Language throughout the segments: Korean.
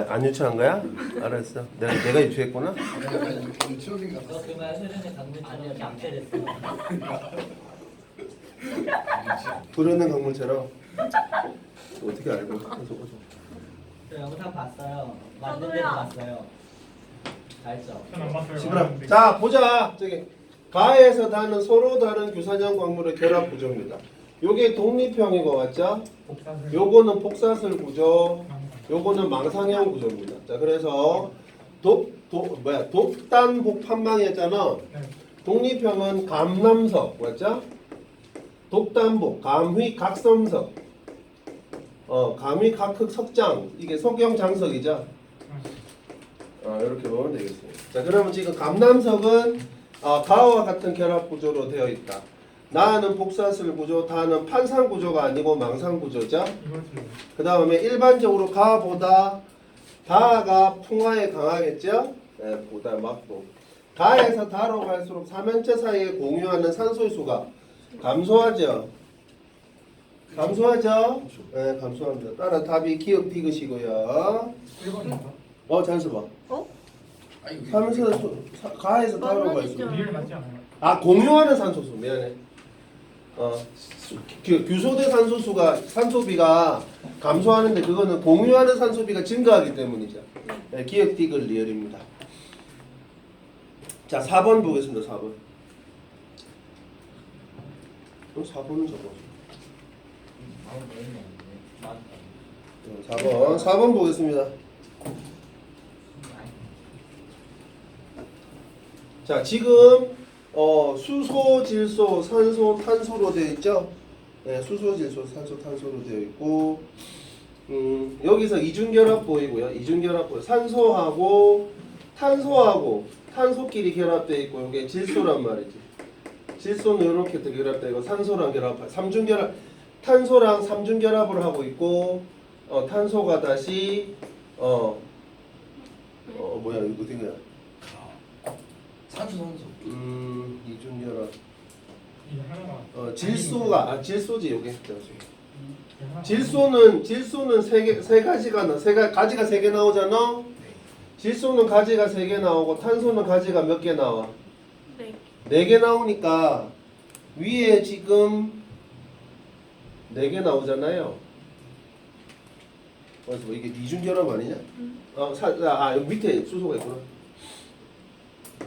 안 유치한 거야? 알았어. 내가 유치했구나. 추억인가 봐. 그말 흐름의 강물 아니요 약체됐어. 흐르는 강물처럼. 어떻게 알고? 저 영상 봤어요. 만든 데도 봤어요. 알죠? 전안 봤어요. 시끄러. 자 보자. 저기 가에서 다는 서로 다른 규사전 광물의 결합 구조입니다. 요게 독립형이고 맞죠? 복사를. 요거는 복사슬 구조. 요거는 망상형 구조입니다. 자 그래서 독단복판망이었잖아. 네. 독립형은 감남석 맞죠? 독단복 감휘각섬석 감휘각흑석장 이게 석영장석이죠. 이렇게 보면 되겠습니다. 자 그러면 지금 감남석은 가와 같은 결합 구조로 되어 있다. 나는 복사슬 구조, 다는 판상 구조가 아니고 망상 구조죠. 그 다음에 일반적으로 가보다 다가 풍화에 강하겠죠. 네, 보다 맞고 가에서 다로 갈수록 사면체 사이에 공유하는 산소의 수가 감소하죠. 감소하죠. 네, 감소합니다. 따라 답이 기억 디귿이고요. 1번인가? 잘 써봐. 아이고, 사면체 가에서 다로 갈수록 비율 맞지 않아요? 공유하는 산소수 미안해. 규소대 산소비가 감소하는데 그거는 공유하는 산소비가 증가하기 때문이죠. 네, 기억 디귿 리얼입니다. 자 4번 보겠습니다. 4번. 4번은 저거. 4번 보겠습니다. 자 지금 수소, 질소, 산소, 탄소로 되어 있죠. 네, 수소, 질소, 산소, 탄소로 되어 있고 여기서 이중결합 보이고요. 이중결합 보여. 산소하고 탄소하고 탄소끼리 결합되어 있고 이게 질소란 말이지. 질소는 이렇게 결합되어 있고 산소랑 결합, 삼중결합, 탄소랑 삼중결합을 하고 있고 탄소가 다시 뭐야 이거 어떻게 해야? 산소. 이중결합. 이 하나가. 질소지 요게. 질소는 세 가지가 세 개 나오잖아. 질소는 가지가 세 개 나오고 탄소는 가지가 몇 개 나와? 네 개 나오니까 위에 지금 네 개 나오잖아요. 그래서 뭐 이게 이중결합 아니냐? 여기 밑에 수소가 있구나.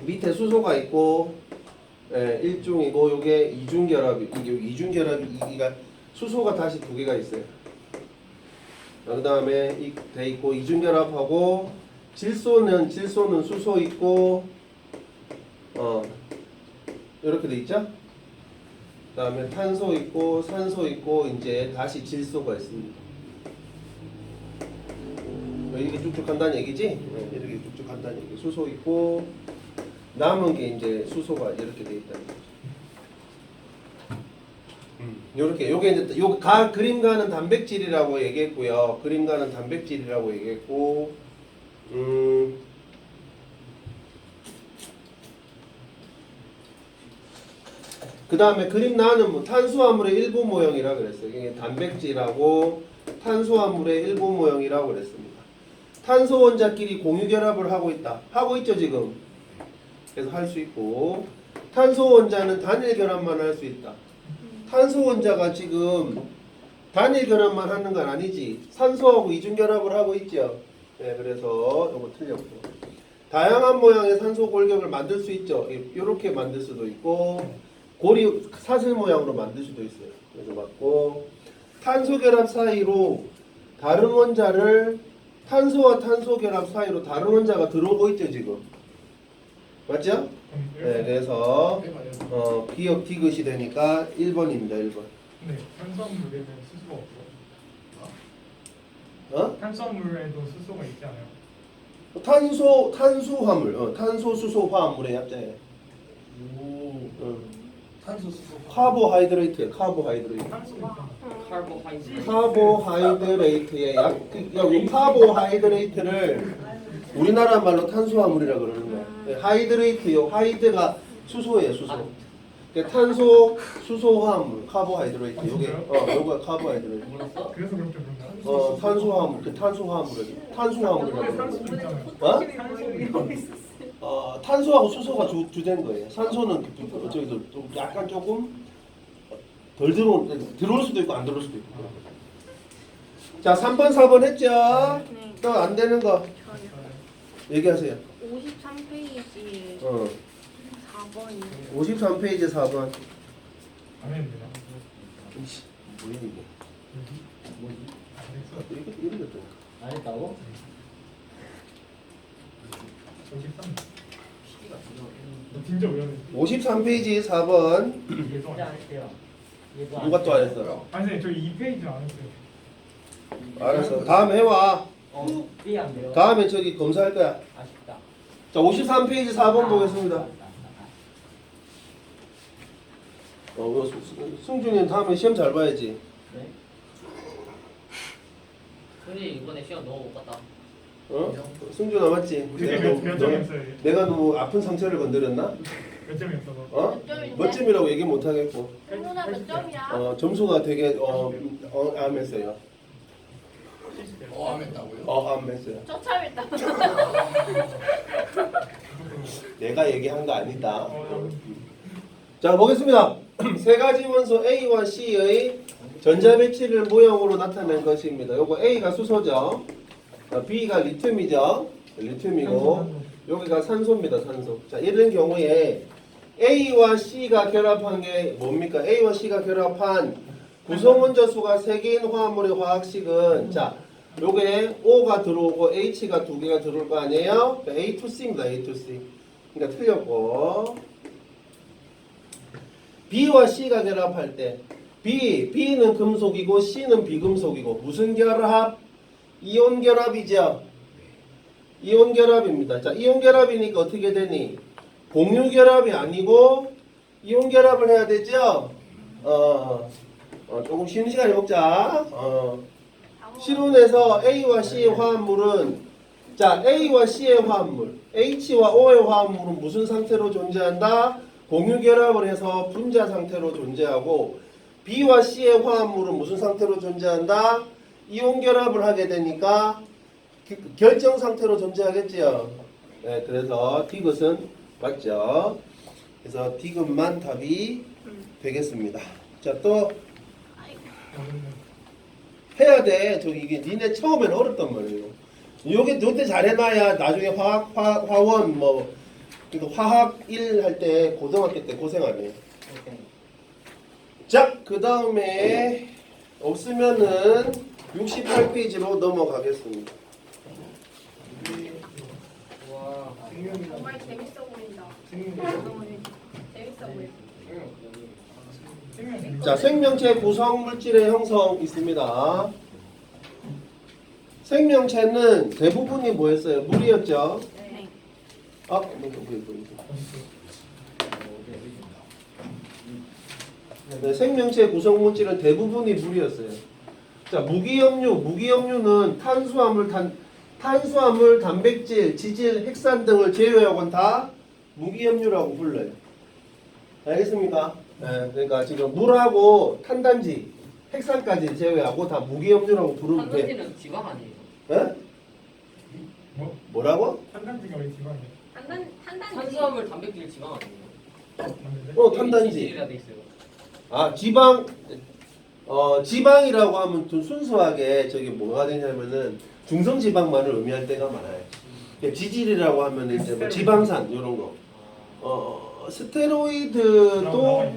밑에 수소가 있고 일중이고 요게 이중결합이 이게 수소가 다시 두 개가 있어요. 그 다음에 돼 있고 이중결합하고 질소는 수소 있고 이렇게 돼 있죠. 그 다음에 탄소 있고 산소 있고 이제 다시 질소가 있습니다. 이렇게 쭉쭉 간다는 얘기지? 이렇게 쭉쭉 간다는 얘기. 수소 있고 남은 게 이제 수소가 이렇게 돼 있다는 거죠. 요렇게 요게 이제 그림가는 단백질이라고 얘기했고요. 그림가는 단백질이라고 얘기했고 그 다음에 그림나는 뭐 탄수화물의 일부 모형이라 그랬어요. 이게 단백질하고 탄수화물의 일부 모형이라고 그랬습니다. 탄소 원자끼리 공유 결합을 하고 있다. 하고 있죠 지금. 그래서 할 수 있고 탄소 원자는 단일 결합만 할 수 있다. 탄소 원자가 지금 단일 결합만 하는 건 아니지. 산소하고 이중 결합을 하고 있죠. 네, 그래서 이거 틀렸고 다양한 모양의 산소 골격을 만들 수 있죠. 이렇게 만들 수도 있고 고리 사슬 모양으로 만들 수도 있어요. 그래서 맞고 탄소 결합 사이로 다른 원자를 탄소와 탄소 결합 사이로 다른 원자가 들어오고 있죠 지금. 맞죠? 네, 그래서 기억 디귿이 되니까 1번입니다. 1번. 네, 탄수화물에는 수소가 없어요. 탄수화물에도 수소가 있지 않아요? 탄수화물, 탄소, 수소, 화합물의 약자예요. 탄소, 수소. 카보하이드레이트예요. 카보하이드레이트. 탄소가 카보하이드레이트의 이 카보하이드레이트를 우리나라 말로 탄수화물이라 그러는 거예요. 하이드레이트요. 하이드가 수소예요. 수소. 탄소, 수소, 화합물, 카보하이드레이트. 아, 요게 진짜요? 요거 카보하이드레이트. 몰랐어? 그래서 그렇게 부른다. 탄소화합물, 그 탄소화합물이지. 탄수화물이라고. 산소 있잖아요. 탄소하고 수소가 주된 거예요. 산소는 저기도 좀 약간 조금 덜 들어올 수도 있고 안 들어올 수도 있고. 자, 3번, 4번 했죠? 네. 또 안 되는 거 저요. 얘기하세요. 53페이지 4번이요. 53페이지 4번. 안 했는데요. 이씨, 뭐야 이게? 뭐지? 안 했어. 이런 것도. 안 했다고? 53. 너 진짜 왜 안 했어? 53페이지 4번. 얘도 진짜 안 안 했어. 했대요. 얘도 안 누가 또 안 했어요. 했어? 아니 선생님 저 2페이지 안 했어요. 알았어. 다음에 해와. B 안 돼요. 다음에 저기 검사할 거야. 아쉽다. 자, 53페이지 4번 보겠습니다. 승준이는 다음에 시험 잘 봐야지. 네? 근데 이번에 시험 너무 못 봤다. 승준아 맞지? 되게 몇 점이었어요? 내가 너무 아픈 상처를 건드렸나? 몇 점이었어? 어? 몇 점인데? 몇 점이라고 얘기 못 하겠고. 승훈아 몇 점이야? 점수가 되게 암했어요. 안 했다고요? 암했어요. 처참했다. 내가 얘기한 거 아니다. 자, 보겠습니다. 세 가지 원소 A와 C의 전자배치를 모형으로 나타낸 것입니다. 요거 A가 수소죠. B가 리튬이죠. 리튬이고 여기가 산소입니다. 산소. 자, 이런 경우에 A와 C가 결합한 게 뭡니까? A와 C가 결합한 구성원자 수가 3개인 화합물의 화학식은 자, 요게 O가 들어오고 H가 2개가 들어올 거 아니에요? A2C입니다. A2C. 그러니까 틀렸고 B와 C가 결합할 때 B는 금속이고 C는 비금속이고 무슨 결합? 이온 결합이죠. 이온 결합입니다. 자, 이온 결합이니까 어떻게 되니? 공유 결합이 아니고 이온 결합을 해야 되죠. 조금 쉬는 시간에 먹자. 실온에서 A와 C의 화합물은 자, A와 C의 화합물, H와 O의 화합물은 무슨 상태로 존재한다? 공유 결합을 해서 분자 상태로 존재하고 B와 C의 화합물은 무슨 상태로 존재한다? 이온 결합을 하게 되니까 결정 상태로 존재하겠지요. 네, 그래서 디귿은 맞죠. 그래서 디귿만 답이 되겠습니다. 자, 또 해야 돼. 이게 니네 처음에는 어렵단 말이에요. 요때 잘 해놔야 나중에 화원 그러니까 화학 1 할 때 고등학교 때 고생 안 해요. 자, 그 다음에 없으면은 68페이지로 넘어가겠습니다. 와. 정말 재밌어 보인다. 재밌어 보여. 자, 생명체 구성 물질의 형성 있습니다. 생명체는 대부분이 뭐였어요? 물이었죠. 네. 네, 생명체 구성 물질은 대부분이 물이었어요. 자, 무기염류는 탄수화물, 단백질, 지질, 핵산 등을 제외하고는 다 무기염류라고 불러요. 알겠습니까? 네, 그러니까 지금 물하고 탄단지, 핵산까지 제외하고 다 무기염류라고 부르면 돼. 탄단지는 지방 아니에요? 예? 뭐? 뭐라고? 탄단지가 왜 지방이야? 탄단지. 탄수화물, 단백질 지방 아니에요? 맞는데? 탄단지. 지질이라 돼 있어요. 아, 지방이라고 하면 좀 순수하게 저기 뭐가 되냐면은 중성지방만을 의미할 때가 많아요. 그러니까 지질이라고 하면 이제 뭐 지방산 이런 거. 스테로이드도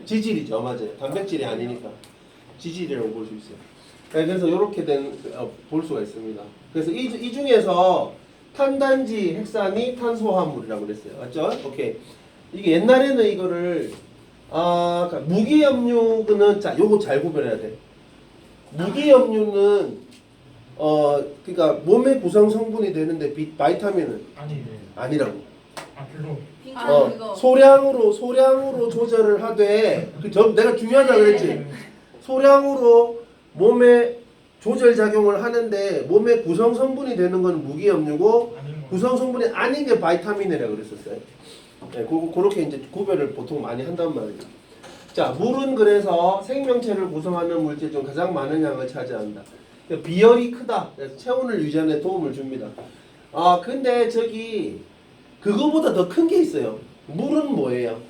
지질이죠, 맞아요. 단백질이 아니니까 지질이라고 볼 수 있어요. 네, 그래서 이렇게 볼 수가 있습니다. 그래서 이 중에서 탄단지, 핵산이 탄소화물이라고 그랬어요. 맞죠? 오케이. 이게 옛날에는 이거를 그러니까 무기염류는 자, 요거 잘 구별해야 돼. 무기염류는 그러니까 몸의 구성 성분이 되는데 바이타민은 아니. 아니라고. 아 그거. 그거. 소량으로 조절을 하되 내가 중요하다 그랬지. 소량으로 몸에 조절 작용을 하는데 몸의 구성 성분이 되는 건 무기염류고 아닌 거. 구성 성분이 아닌 게 바이타민이라고 그랬었어요. 네, 그렇게 이제 구별을 보통 많이 한단 말이에요. 자, 물은 그래서 생명체를 구성하는 물질 중 가장 많은 양을 차지한다. 비열이 크다. 그래서 체온을 유지하는 데 도움을 줍니다. 아, 근데 저기 그거보다 더 큰 게 있어요. 물은 뭐예요?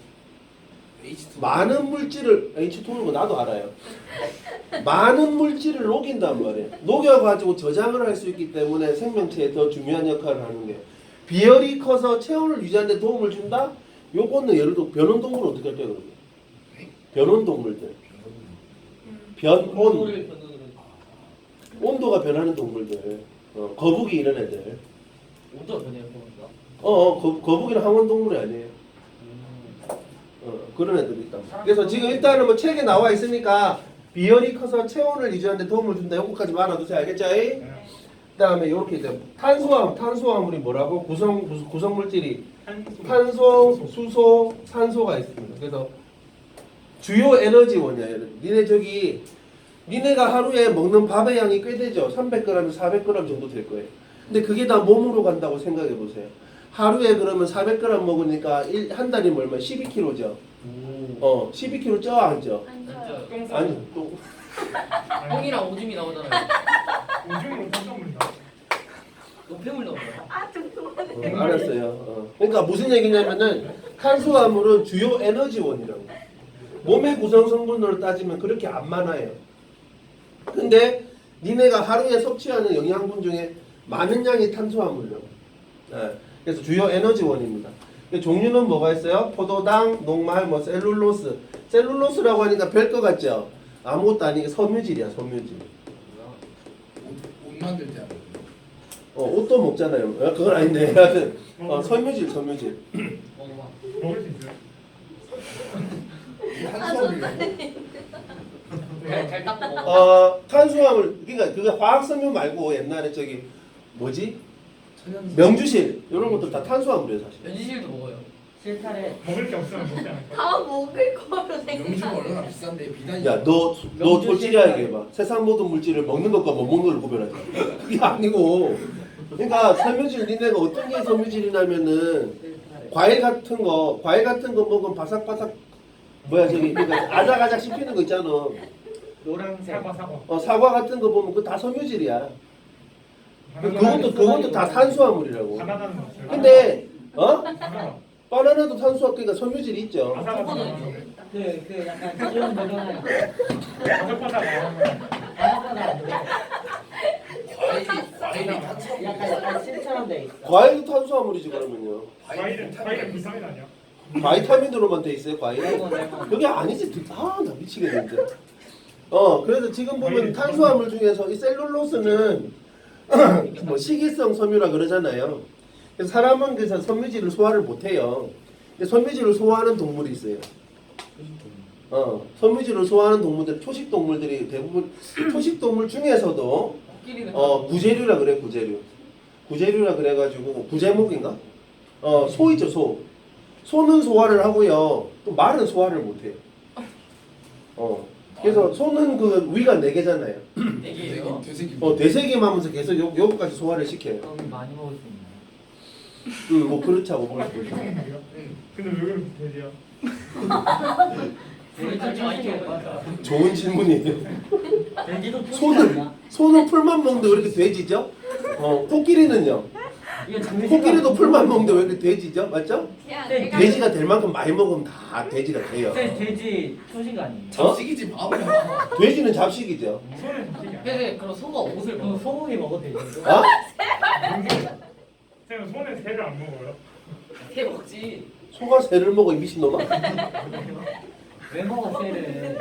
H2. 많은 물질을 H2는 거 나도 알아요. 많은 물질을 녹인단 말이에요. 녹여가지고 저장을 할 수 있기 때문에 생명체에 더 중요한 역할을 하는 게 비열이 커서 체온을 유지하는 데 도움을 준다? 요거는 예를 들어 변온동물 어떻게 할까요? 그러면? 변온동물들. 변온. 온도를 변동으로. 온도가 변하는 동물들. 거북이 이런 애들. 온도가 변해요, 보니까. 거북이는 항온동물이 아니에요. 그런 애들이 있다. 그래서 지금 일단은 뭐 책에 나와 있으니까 비열이 커서 체온을 유지하는 데 도움을 준다. 요거까지 알아두세요. 알겠죠? 그 다음에 이렇게 이제 탄수화물이 뭐라고? 구성물질이 탄소, 수소, 산소가 있습니다. 그래서 주요 에너지원이야. 니네가 하루에 먹는 밥의 양이 꽤 되죠. 300g에서 400g 정도 될 거예요. 근데 그게 다 몸으로 간다고 생각해 보세요. 하루에 그러면 400g 먹으니까 한 달이면 얼마? 12kg죠. 12kg 쪄 안 쪄? 앉아요. 아니 또 똥이랑 오줌이 나오잖아요. 오줌으로 탄수화물이다. 노폐물 나오잖아요. 아, 궁금하네. 알았어요. 그러니까 무슨 얘기냐면은 탄수화물은 주요 에너지원이라고. 몸의 구성 성분으로 따지면 그렇게 안 많아요. 근데 니네가 하루에 섭취하는 영양분 중에 많은 양이 탄수화물이라고. 그래서 주요 에너지원입니다. 종류는 뭐가 있어요? 포도당, 녹말, 뭐 셀룰로스. 셀룰로스라고 하니까 별 것 같죠? 아무것도 아니게 섬유질이야, 섬유질. 옷 만들 때 하는 옷도 먹잖아요. 그건 아닌데. 하여튼 섬유질. 먹어봐. 먹을 수 있어요? 탄수화물이라고. 잘 닦고 먹어. 탄수화물, 그러니까 그게 화학섬유 말고 옛날에 저기 뭐지? 명주실 이런 것들 다 탄수화물이에요 사실. 면지실도 먹어요. 실타래. 먹을 게 없으면 먹지 않을까? 다 먹을 거로 명주가 생각. 얼마나 비싼데 비단이. 야, 너 솔직하게 해봐. 세상 모든 물질을 먹는 것과 못 먹는 걸 구별하자. 그게 아니고, 그러니까 섬유질 니네가 어떤 게 섬유질이냐면은 실타래. 과일 같은 거 먹으면 바삭바삭 그러니까 아작아작 씹히는 거 있잖아. 노란색. 사과. 사과 같은 거 보면 그거 다 섬유질이야. 그것도 다 탄수화물이라고. 바나나는 없어요. 근데 바나나. 바나나도 그러니까 섬유질이 있죠. 바나나. 그 약간 지원보전한 바삭바삭. 바나나 안 돼. 과일이 탄수화물. 약간 실처럼 돼 있어. 과일도 탄수화물이지 그러면요. 과일은 비타민 아니야? 바이타민으로만 돼 있어요 과일? 레몬. 그게 아니지. 나 미치겠는데. 그래서 지금 보면 탄수화물 중에서 이 셀룰로스는 뭐 식이성 섬유라 그러잖아요. 그래서 사람은 그래서 섬유질을 소화를 못해요. 근데 섬유질을 소화하는 동물이 있어요. 섬유질을 소화하는 동물들, 초식 동물들이 대부분 초식 동물 중에서도 코끼리는 구제류라 그래. 구제류라 그래가지고 구제목인가? 소 있죠 소. 소는 소화를 하고요. 또 말은 소화를 못해요. 그래서 소는 그 위가 4개잖아요. 되게요. 되새김. 되새김 하면서 계속 요거까지 소화를 시켜요. 그럼 많이 먹을 수 있나요? 뭐 그렇다고 볼 수 있죠. 근데 왜 그렇게 돼지야? 우리 좀 많이 키워봐요. 좋은 질문이에요. 돼지도 초식 소는 아니야? 소는 풀만 먹는데 왜 이렇게 돼지죠? 코끼리는요? 이거 장르 코끼리도 풀만 먹는데 왜 이렇게 돼지죠? 맞죠? 야, 네, 내가 돼지가 될 만큼 많이 먹으면 다 돼지가 돼요. 돼지 초식 아니에요? 잡식이지 바보야. 돼지는 잡식이죠. 소는 잡식이 아니야. 근데 그럼 소가 옷을 그럼 벗어. 소고기 먹어도 되죠? 쌤은 소는 새를 안 먹어요? 개 먹지. 소가 새를 먹어 이 미친놈아. 왜 먹어 새를?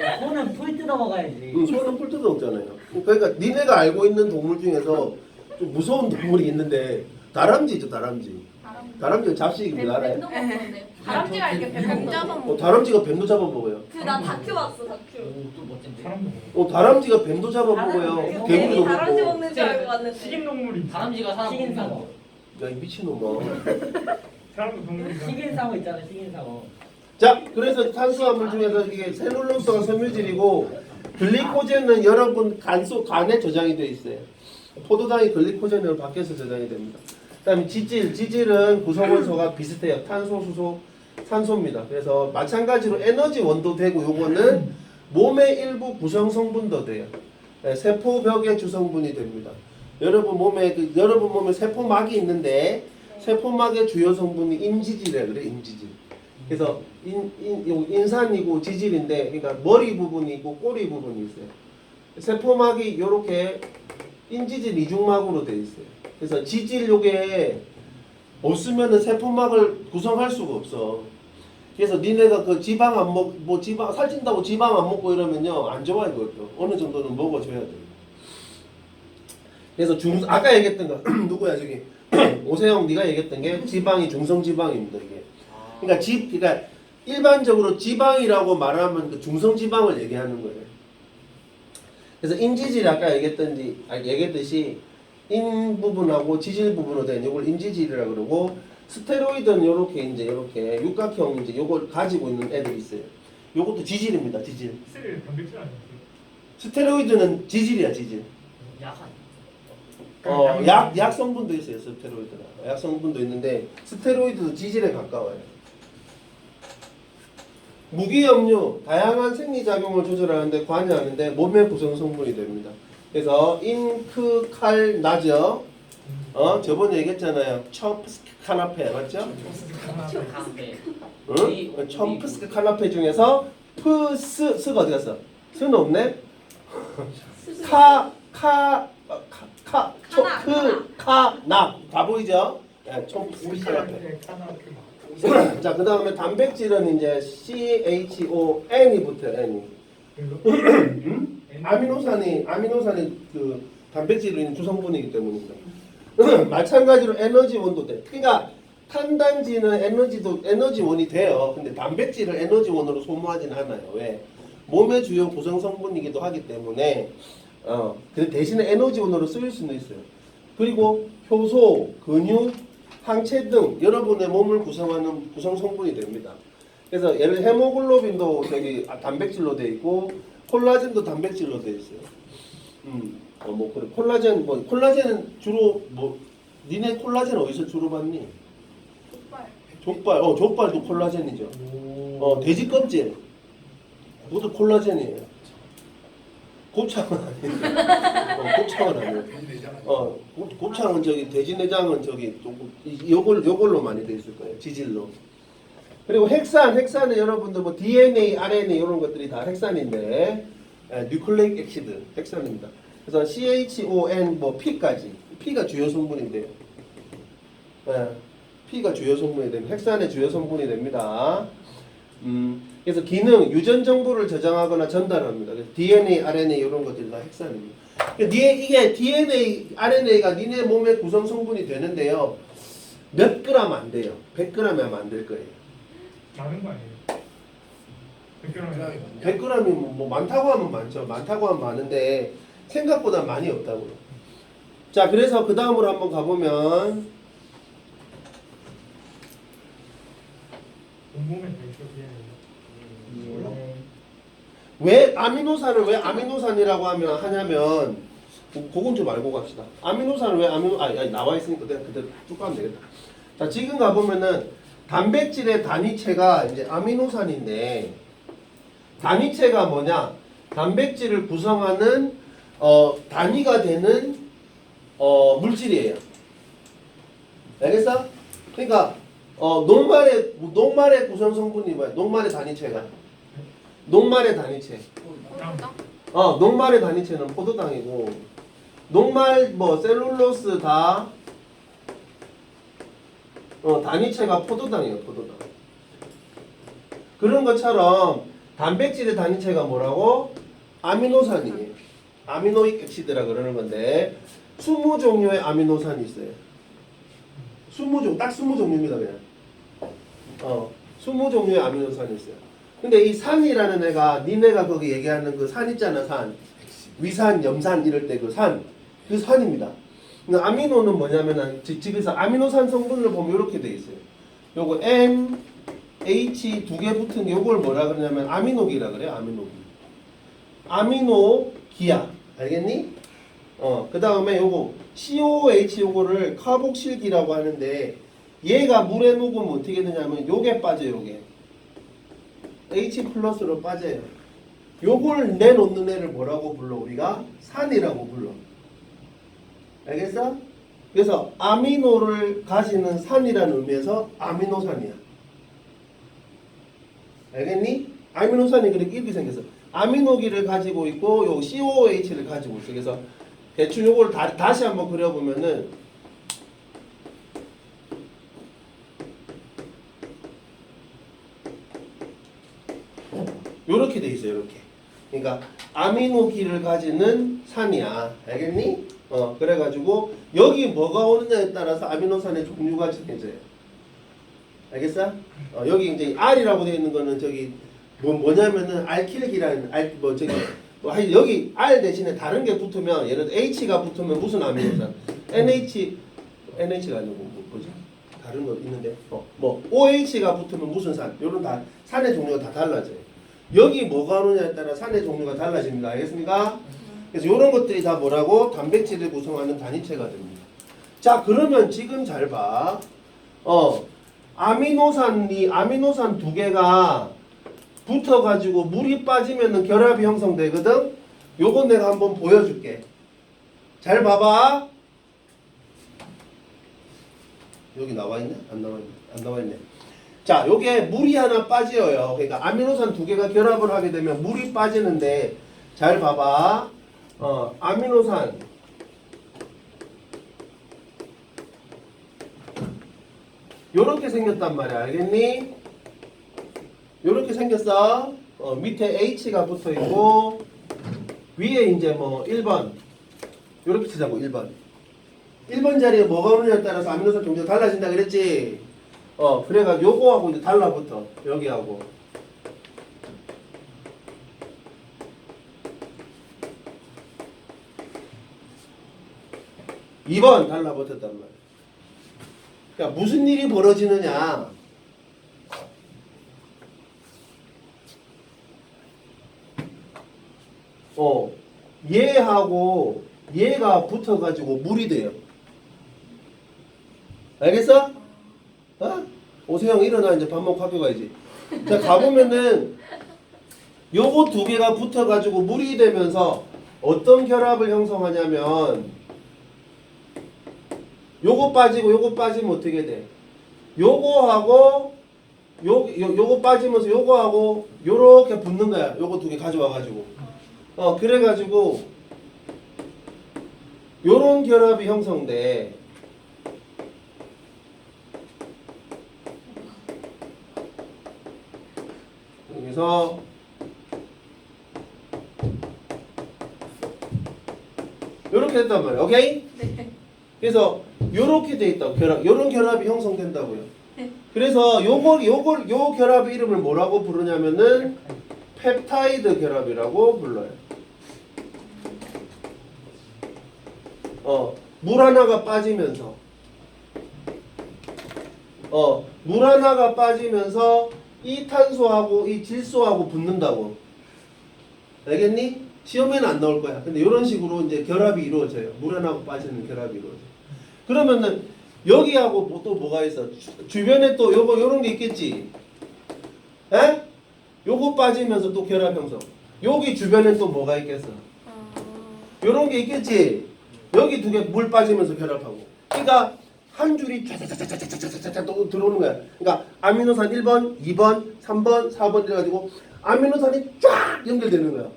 야 소는 풀 뜯어 먹어야지. 소는 풀 뜯어 먹잖아요. 그러니까 니네가 알고 있는 동물 중에서 좀 무서운 동물이 있는데 다람쥐 있죠 다람쥐. 다람쥐가 잡식입니다 알아요? 뱀도 먹는데. 다람쥐가 이렇게 뱀 잡아먹어. 다람쥐가 뱀도 잡아먹어요. 그나 다큐 봤어 다큐. 오또 멋진데. 사람도 먹어. 다람쥐가 뱀도 잡아먹어요. 다람쥐. 개구리도 다람쥐 먹고. 먹는 줄 알고 왔는데. 식인동물이 다람쥐가 사람 식인상어. 먹는 거. 야 이 미친놈아. 사람도 동물이잖아. 식인상어 있잖아 식인상어. 자, 그래서 탄수화물 중에서 이게 셀룰로스가 섬유질이고 글리코젠은 여러분 간에 저장이 되어 있어요. 포도당이 글리코젠으로 바뀌어서 저장이 됩니다. 그다음에 지질은 구성원소가 비슷해요. 탄소, 수소, 산소입니다. 그래서 마찬가지로 에너지원도 되고 요거는 몸의 일부 구성 성분도 돼요. 네, 세포벽의 주성분이 됩니다. 여러분 몸에 세포막이 있는데 세포막의 주요 성분이 인지질이라 그래. 인지질. 그래서 인산이고 지질인데 그러니까 머리 부분이 있고 꼬리 부분이 있어요. 세포막이 이렇게 인지질 이중막으로 되어 있어요. 그래서 지질 요게 없으면은 세포막을 구성할 수가 없어. 그래서 니네가 그 지방 안 먹, 지방 살찐다고 지방 안 먹고 이러면요 안 좋아 이것도 어느 정도는 먹어줘야 돼. 그래서 아까 얘기했던 거 누구야 저기 오세영 네가 얘기했던 게 지방이 중성지방입니다 이게. 그러니까 일반적으로 지방이라고 말하면 그 중성지방을 얘기하는 거예요. 그래서 인지질 아까 얘기했듯이 인 부분하고 지질 부분으로 된 이걸 인지질이라 그러고 스테로이드는 이렇게 육각형 이제 요걸 가지고 있는 애들이 있어요. 요것도 지질입니다. 지질. 단백질 아니에요? 스테로이드는 지질이야 지질. 약한. 약 성분도 있어요. 스테로이드가 약 성분도 있는데 스테로이드도 지질에 가까워요. 무기염류 다양한 생리작용을 조절하는데 관여하는데 몸의 구성 성분이 됩니다. 그래서 인크칼나저 저번에 얘기했잖아요. 첨프스크 칼라페 맞죠? 강한데. 응? 첨프스크 칼라페 중에서 스가 어디 갔어? 스는 없네. 카나 다 보이죠? 네, 첨프스크 칼라페. 자, 그 다음에 단백질은 이제 CHON이 붙어요. N이. 아미노산이 그 단백질로 있는 주성분이기 때문입니다. 마찬가지로 에너지원도 돼. 그러니까 탄단지는 에너지원이 돼요. 근데 단백질을 에너지원으로 소모하지는 않아요. 왜? 몸의 주요 구성 성분이기도 하기 때문에 그 대신에 에너지원으로 쓰일 수는 있어요. 그리고 효소, 근육, 항체 등 여러분의 몸을 구성하는 구성 성분이 됩니다. 그래서 예를 들어 헤모글로빈도 저기 단백질로 되어 있고 콜라겐도 단백질로 되어 있어요. 그래. 콜라겐은 주로 니네 콜라겐 어디서 주로 받니? 족발. 족발도 콜라겐이죠. 돼지 껍질. 그것도 콜라겐이에요. 곱창은 아니에요. 곱창은 아니에요. 곱창은 저기 돼지 내장은 저기 요걸로 많이 돼 있을 거예요. 지질로. 그리고 핵산은 여러분들 뭐 DNA, RNA 이런 것들이 다 핵산인데 뉴클레익 액시드 핵산입니다. 그래서 CHON P까지 P가 주요 성분인데요. P가 주요 성분이 됩니다. 핵산의 주요 성분이 됩니다. 그래서 기능, 유전 정보를 저장하거나 전달합니다. 그래서 DNA, RNA 이런 것들이 다 핵산입니다. 이게 DNA, RNA가 니네 몸의 구성 성분이 되는데요. 몇 그램 안 돼요. 100g 하면 안 될 거예요. 많은 거 아니에요? 100g이 100g이 뭐 많다고 하면 많죠. 많다고 하면 많은데 생각보다 많이 없다고요. 자, 그래서 그 다음으로 한번 가보면 온몸에 다 있어. 왜 아미노산이라고 하냐면 그건 좀 알고 갑시다. 아미노산을 왜 나와 있으니까 내가 그대로 쭉 가면 되겠다. 자, 지금 가보면은 단백질의 단위체가 이제 아미노산인데 단위체가 뭐냐? 단백질을 구성하는 단위가 되는 물질이에요. 알겠어? 그러니까 녹말의 구성 성분이 뭐야? 녹말의 단위체가 녹말의 단위체. 녹말의 단위체는 포도당이고 녹말 셀룰로스 다 단위체가 포도당이에요. 포도당. 그런 것처럼 단백질의 단위체가 뭐라고? 아미노산이에요. 아미노익 액시드라 그러는 건데 20종류의 아미노산이 있어요. 20종, 딱 20종류입니다. 그냥 20종류의 아미노산이 있어요. 근데 이 산이라는 애가 니네가 거기 얘기하는 그 산 있잖아. 산, 위산, 염산 이럴 때 그 산입니다. 그러니까 아미노는 뭐냐면은 집에서 아미노산 성분을 보면 이렇게 돼 있어요. 요거 N, H 두 개 붙은 게 요걸 뭐라 그러냐면 아미노기라 그래요. 아미노기. 아미노기야. 알겠니? 그 다음에 요거 COOH 요거를 카복실기라고 하는데 얘가 물에 녹으면 어떻게 되냐면 요게 빠져요. 요게 H 플러스로 빠져요. 요걸 내놓는 애를 뭐라고 불러? 우리가 산이라고 불러. 알겠어? 그래서 아미노를 가지는 산이라는 의미에서 아미노산이야. 알겠니? 아미노산이 그렇게 이렇게 생겼어. 아미노기를 가지고 있고 요 COOH를 가지고 있어. 그래서 대충 요걸 다시 한번 그려보면은 요렇게 돼 있어요. 요렇게. 그러니까 아미노기를 가지는 산이야. 알겠니? 그래가지고 여기 뭐가 오느냐에 따라서 아미노산의 종류가 정해져요. 알겠어? 여기 이제 R이라고 되어 있는 거는 저기 뭐냐면은 알킬기라는 여기 R 대신에 다른 게 붙으면 예를 들어 H가 붙으면 무슨 아미노산? NH가 아니고 뭐지? 다른 거 있는데 OH가 붙으면 무슨 산? 요런 다 산의 종류가 다 달라져요. 여기 뭐가 오느냐에 따라 산의 종류가 달라집니다. 알겠습니까? 그래서 이런 것들이 다 뭐라고? 단백질을 구성하는 단위체가 됩니다. 자, 그러면 지금 잘 봐. 아미노산 두 개가 붙어가지고 물이 빠지면은 결합이 형성되거든? 요건 내가 한번 보여줄게. 잘 봐봐. 여기 나와있네? 안 나와있네? 안 나와있네. 자, 요게 물이 하나 빠져요. 그러니까 아미노산 두 개가 결합을 하게 되면 물이 빠지는데, 잘 봐봐. 아미노산 요렇게 생겼단 말이야. 알겠니? 요렇게 생겼어. 밑에 H가 붙어 있고 위에 이제 1번 요렇게 치자고. 1번 자리에 뭐가 오느냐에 따라서 아미노산 종류가 달라진다 그랬지. 그래가지고 요거하고 이제 달라붙어. 여기하고. (2번) 달라붙었단 말이야. 그러니까 무슨 일이 벌어지느냐. 얘하고 얘가 붙어가지고 물이 돼요. 알겠어? 오세영 일어나. 이제 밥 먹고 학교 가야지. 자, 가보면은 요거 두 개가 붙어가지고 물이 되면서 어떤 결합을 형성하냐면 요거 빠지고 요거 빠지면 어떻게 돼? 요거하고 요거 빠지면서 요거하고 요렇게 붙는 거야. 요거 두 개 가져와가지고. 그래가지고 요런 결합이 형성돼. 여기서 요렇게 됐단 말이야. 오케이? 네. 그래서 요렇게 돼 있다고. 요런 결합이 형성된다고요. 그래서 요 결합 이름을 뭐라고 부르냐면은 펩타이드 결합이라고 불러요. 물 하나가 빠지면서 물 하나가 빠지면서 이 탄소하고 이 질소하고 붙는다고. 알겠니? 시험에는 안 나올 거야. 근데 이런 식으로 이제 결합이 이루어져요. 물 하나가 빠지는 결합이 이루어져요. 그러면은 여기하고 또 뭐가 있어? 주변에 또 요런 게 있겠지. 에? 요거 빠지면서 또 결합 형성. 여기 주변엔 또 뭐가 있겠어? 요런 게 있겠지. 여기 두 개 물 빠지면서 결합하고. 그러니까 한 줄이 쫙쫙쫙쫙쫙쫙쫙 또 들어오는 거야. 그러니까 아미노산 1번, 2번, 3번, 4번 이래가지고 아미노산이 쫙 연결되는 거야.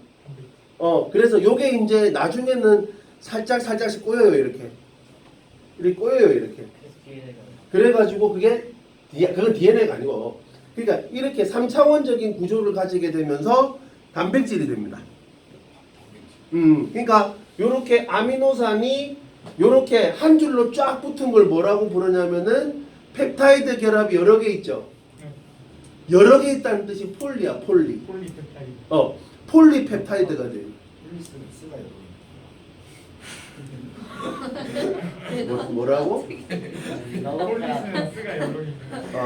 그래서 요게 이제 나중에는 살짝씩 꼬여요. 이렇게 꼬여요. 이렇게. 그래가지고 그건 DNA가 아니고, 그러니까 이렇게 3차원적인 구조를 가지게 되면서 단백질이 됩니다. 그러니까 요렇게 아미노산이 요렇게 한 줄로 쫙 붙은 걸 뭐라고 부르냐면은 펩타이드 결합이 여러 개 있죠. 여러 개 있다는 뜻이 폴리야. 폴리. 폴리펩타이드. 폴리펩타이드가 돼요. 쓰가 뭐라고? 폴리스는 쓰가 여러 개.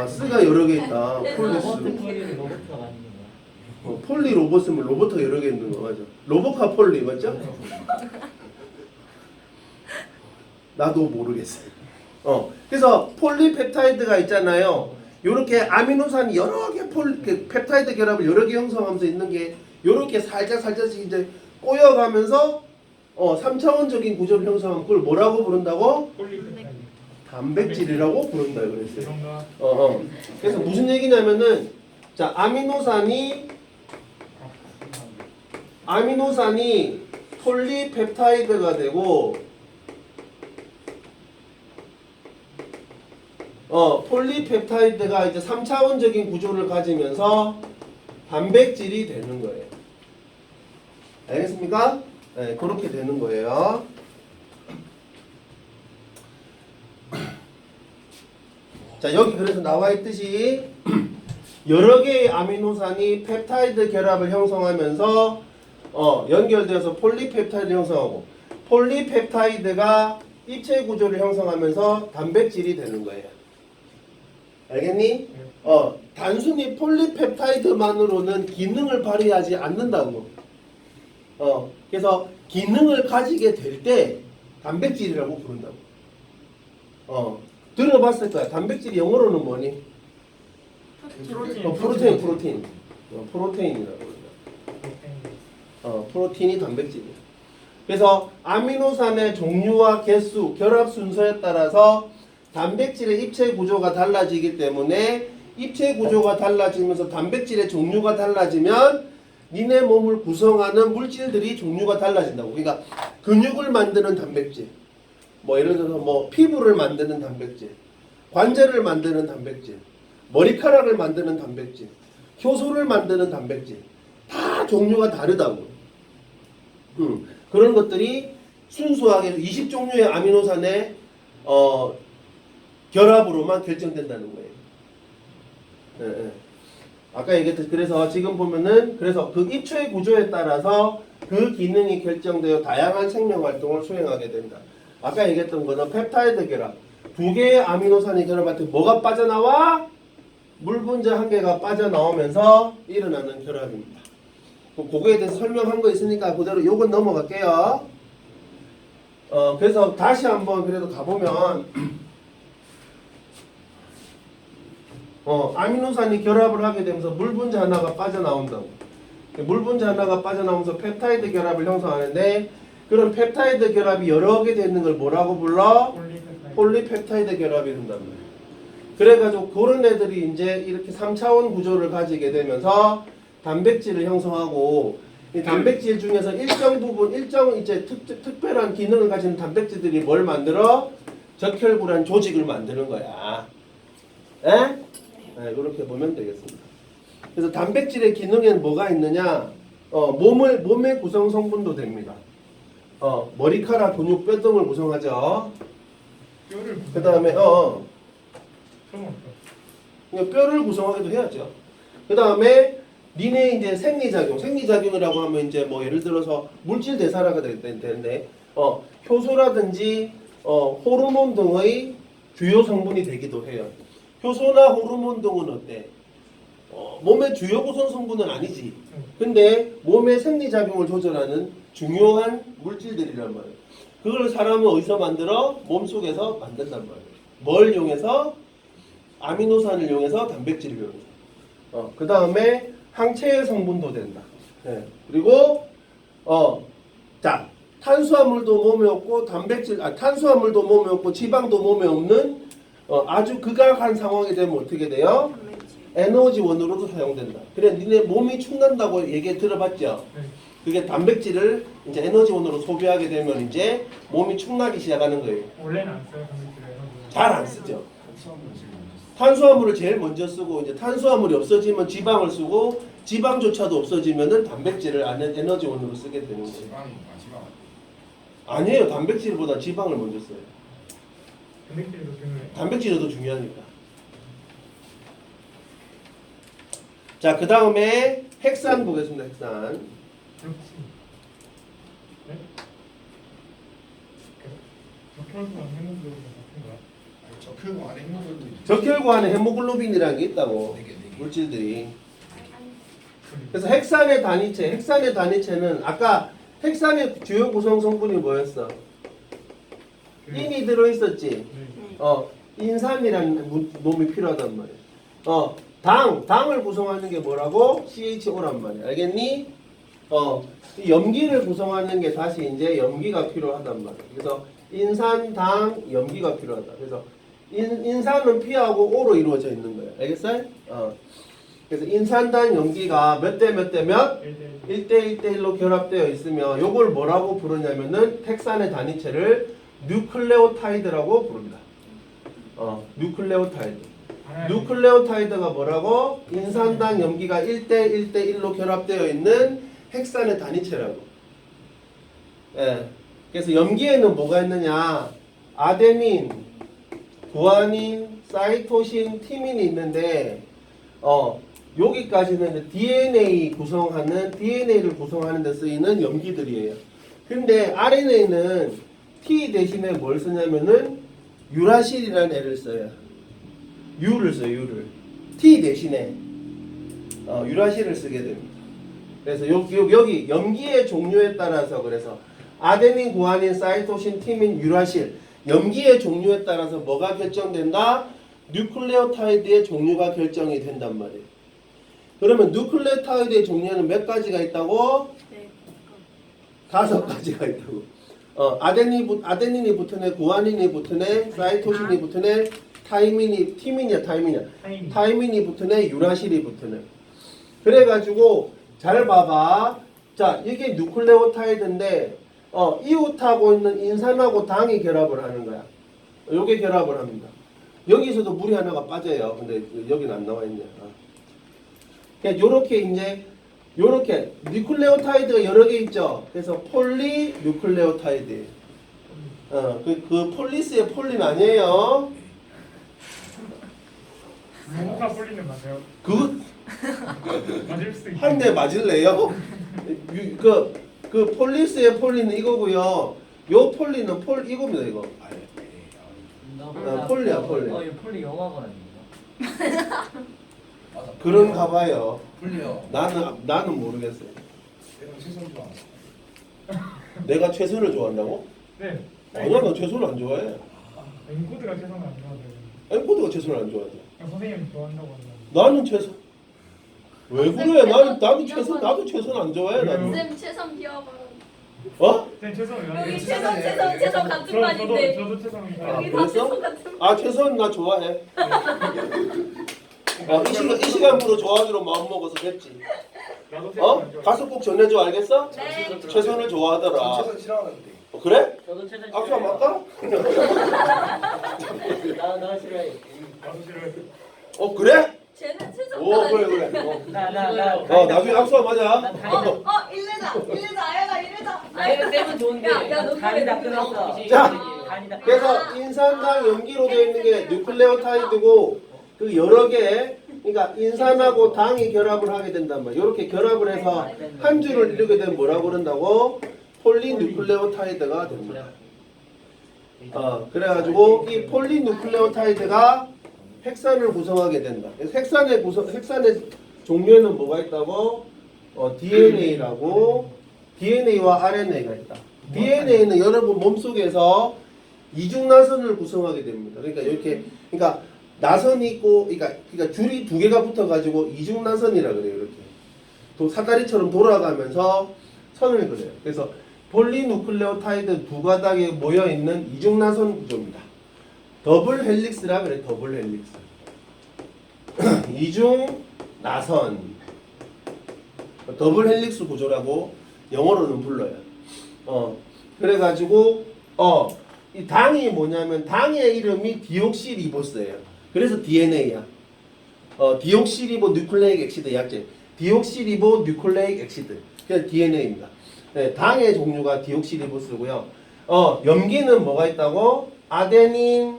쓰가 여러 개 있다. 로버트 폴리스. 폴리를 로버트가 만드는 거야. 폴리 로봇이면 로봇가 여러 개 있는 거 맞아. 로봇카 폴리 맞죠? 나도 모르겠어요. 그래서 폴리펩타이드가 있잖아요. 요렇게 아미노산이 여러 개 펩타이드 결합을 여러 개 형성하면서 있는 게 요렇게 살짝씩 이제 꼬여가면서 3차원적인 구조를 형성하면 그걸 뭐라고 부른다고? 단백질이라고 부른다고 그랬어요. 그런가? 그래서 무슨 얘기냐면은 자, 아미노산이 폴리펩타이드가 되고 폴리펩타이드가 이제 3차원적인 구조를 가지면서 단백질이 되는 거예요. 알겠습니까? 네, 그렇게 되는 거예요. 자, 여기 그래서 나와 있듯이 여러 개의 아미노산이 펩타이드 결합을 형성하면서 연결되어서 폴리펩타이드를 형성하고 폴리펩타이드가 입체 구조를 형성하면서 단백질이 되는 거예요. 알겠니? 단순히 폴리펩타이드만으로는 기능을 발휘하지 않는다고. 그래서 기능을 가지게 될 때 단백질이라고 부른다고. 들어봤을 거야. 단백질이 영어로는 뭐니? 프로테인. 프로테인이라고 그런다. 프로틴이 단백질이야. 그래서 아미노산의 종류와 개수, 결합 순서에 따라서 단백질의 입체 구조가 달라지기 때문에 입체 구조가 달라지면서 단백질의 종류가 달라지면 니네 몸을 구성하는 물질들이 종류가 달라진다고. 그러니까 근육을 만드는 단백질, 뭐 예를 들어서 뭐 피부를 만드는 단백질, 관절을 만드는 단백질, 머리카락을 만드는 단백질, 효소를 만드는 단백질, 다 종류가 다르다고. 그런 것들이 순수하게 20종류의 아미노산의 결합으로만 결정된다는 거예요. 네. 아까 얘기했듯이 그래서 지금 보면은 그래서 그 입체 구조에 따라서 그 기능이 결정되어 다양한 생명 활동을 수행하게 된다. 아까 얘기했던 거는 펩타이드 결합. 두 개의 아미노산이 결합할 때 뭐가 빠져나와? 물 분자 한 개가 빠져나오면서 일어나는 결합입니다. 그거에 대해서 설명한 거 있으니까 그대로 요건 넘어갈게요. 그래서 다시 한번 그래도 가보면 아미노산이 결합을 하게 되면서 물 분자 하나가 빠져나온다고. 물 분자 하나가 빠져나오면서 펩타이드 결합을 형성하는데 그런 펩타이드 결합이 여러 개 되는 걸 뭐라고 불러? 폴리펩타이드 결합이 된단 말이에요. 그래가지고 그런 애들이 이제 이렇게 3차원 구조를 가지게 되면서 단백질을 형성하고 이 단백질 중에서 일정 부분, 일정 이제 특별한 기능을 가진 단백질들이 뭘 만들어? 적혈구란 조직을 만드는 거야. 에? 네, 그렇게 보면 되겠습니다. 그래서 단백질의 기능에는 뭐가 있느냐? 몸의 구성 성분도 됩니다. 머리카락, 근육, 뼈 등을 구성하죠. 그 다음에 뼈를 구성하기도 해야죠. 그 다음에 니네 이제 생리작용이라고 하면 이제 뭐 예를 들어서 물질 대사라가 되는데 효소라든지 호르몬 등의 주요 성분이 되기도 해요. 효소나 호르몬 등은 어때? 몸의 주요 구성 성분은 아니지. 근데 몸의 생리작용을 조절하는 중요한 물질들이란 말이에요. 그걸 사람은 어디서 만들어? 몸속에서 만든단 말이에요. 뭘 이용해서? 아미노산을 이용해서, 단백질을 이용해서. 그 다음에 항체의 성분도 된다. 네. 그리고 자, 탄수화물도 몸에 없고 탄수화물도 몸에 없고 지방도 몸에 없는 아주 극악한 상황이 되면 어떻게 돼요? 에너지원으로도 사용된다. 그래 니네 몸이 축난다고 얘기 들어봤죠? 그게 단백질을 이제 에너지원으로 소비하게 되면 이제 몸이 축나기 시작하는 거예요. 원래는 안 써요, 단백질을. 잘 안 쓰죠. 탄수화물을 제일 먼저 쓰고 이제 탄수화물이 없어지면 지방을 쓰고 지방조차도 없어지면은 단백질을 에너지원으로 쓰게 되는 거예요. 지방. 아니에요. 단백질보다 지방을 먼저 써요. 단백질이 더 중요해. 단백질이 더 중요하니까. 자, 그 다음에 핵산 보겠습니다. 핵산. 그렇지. 네? 적혈구랑 헤모글로빈 같은 거야? 적혈구 안에 헤모글로빈도 있죠. 적혈구 안에 헤모글로빈이라는 게 있다고. 네 개. 물질들이. 그래서 핵산의 단위체는 아까 핵산의 주요 구성 성분이 뭐였어? 인이 들어있었지. 인산이라는 놈이 필요하단 말이야. 당을 구성하는 게 뭐라고? CHO란 말이야. 알겠니? 이 염기를 구성하는 게 다시 이제 염기가 필요하단 말이야. 그래서 인산, 당, 염기가 필요하다. 그래서 인산은 P하고 O로 이루어져 있는 거야. 알겠어요? 그래서 인산당 염기가 몇 대 몇 대 몇? 1대 1로 결합되어 있으면 요걸 뭐라고 부르냐면은 핵산의 단위체를 뉴클레오타이드라고 부릅니다. 뉴클레오타이드. 뉴클레오타이드가 뭐라고? 인산당 염기가 1대 1대 1로 결합되어 있는 핵산의 단위체라고. 예. 그래서 염기에는 뭐가 있느냐? 아데닌, 구아닌, 사이토신, 티민이 있는데 여기까지는 DNA를 구성하는 데 쓰이는 염기들이에요. 근데 RNA는 T 대신에 뭘 쓰냐면은 유라실이라는 애를 써요. U를 써요. U를. T 대신에 유라실을 쓰게 됩니다. 그래서 여기 염기의 종류에 따라서 그래서 아데닌, 구아닌, 사이토신, 티민, 유라실 염기의 종류에 따라서 뭐가 결정된다? 뉴클레오타이드의 종류가 결정이 된단 말이에요. 그러면 뉴클레오타이드의 종류는 몇 가지가 있다고? 네. 5가지가 있다고. 아데닌이 붙으네, 구아닌이 붙으네, 사이토신이 붙으네, 타이민이 붙으네, 유라실이 붙으네. 그래가지고 잘 봐봐. 자, 이게 뉴클레오타이드인데 이웃하고 있는 인산하고 당이 결합을 하는 거야. 요게 결합을 합니다. 여기서도 물이 하나가 빠져요. 근데 여기는 안 나와 있네. 그러니까 요렇게 뉴클레오타이드가 여러 개 있죠. 그래서 폴리 뉴클레오타이드. 그 폴리스의 폴리는 아니에요. 뭐가 폴리는 맞아요? 맞을 수도 있고. 한 대 맞을래요? 그 폴리스의 폴리는 이거고요. 요 폴리는 이겁니다. 이거. 폴리야, 폴리. 이거 폴리 영화가 아닙니다. 그런가 봐요. 풀려. 나는 모르겠어요. 내가 최선 좋아. 내가 최선을 좋아한다고? 네. 아니야, 나 최선을 안 좋아해. 인코드가 최선 안 좋아하죠. 앵코드가 최선을 안 좋아하지. 선생님 좋아한다고 한다. 나는 최선. 왜 그래? 나도 최선 안 좋아해. 나는. 쌤 최선 비워봐. 쌤 최선 왜 여기 하세요? 최선 같은 반인데. 저도 최선. 여기 다 그랬어? 최선 같은 반. 아, 최선 나 좋아해. 이 시간부로 좋아하기로 마음먹어서 됐지. 나도 최선 안 좋아. 가서 꼭 전해줘, 알겠어? 네. 최선을 좋아하더라. 최선 싫어하는데. 그래? 저도 최선 악수 안 맞까? 나 싫어해. 나도 싫어해. 그래? 쟤는 최선 오, 반. 그래. 나 나중에 악수 안 맞아. 일레다. 쌤은 좋은데. 야, 너 간이 다 그래, 끊었어. 자. 간이 다 그래서 인산당 염기로 되어 있는 게 뉴클레오타이드고 그 여러 개 그러니까 인산하고 당이 결합을 하게 된단 말이야. 이렇게 결합을 해서 한 줄을 이루게 되면 뭐라고 그런다고? 폴리뉴클레오타이드가 됩니다. 그래가지고 이 폴리뉴클레오타이드가 핵산을 구성하게 된다. 그래서 핵산의 종류에는 뭐가 있다고? DNA라고 DNA와 RNA가 있다. DNA는 여러분 몸속에서 이중나선을 구성하게 됩니다. 그러니까 나선이 있고, 그러니까 줄이 두 개가 붙어가지고 이중나선이라 그래요. 이렇게 사다리처럼 돌아가면서 선을 그려요. 그래서 폴리누클레오타이드 두 가닥에 모여 있는 이중나선 구조입니다. 더블 헬릭스라 그래. 더블 헬릭스. 이중나선. 더블 헬릭스 구조라고 영어로는 불러요. 그래가지고 이 당이 뭐냐면 당의 이름이 디옥시리보스예요. 그래서 DNA야. 디옥시리보 뉴클레익 엑시드 약제. 디옥시리보 뉴클레익 엑시드. 그래서 DNA입니다. 네, 당의 종류가 디옥시리보스고요. 염기는 뭐가 있다고? 아데닌,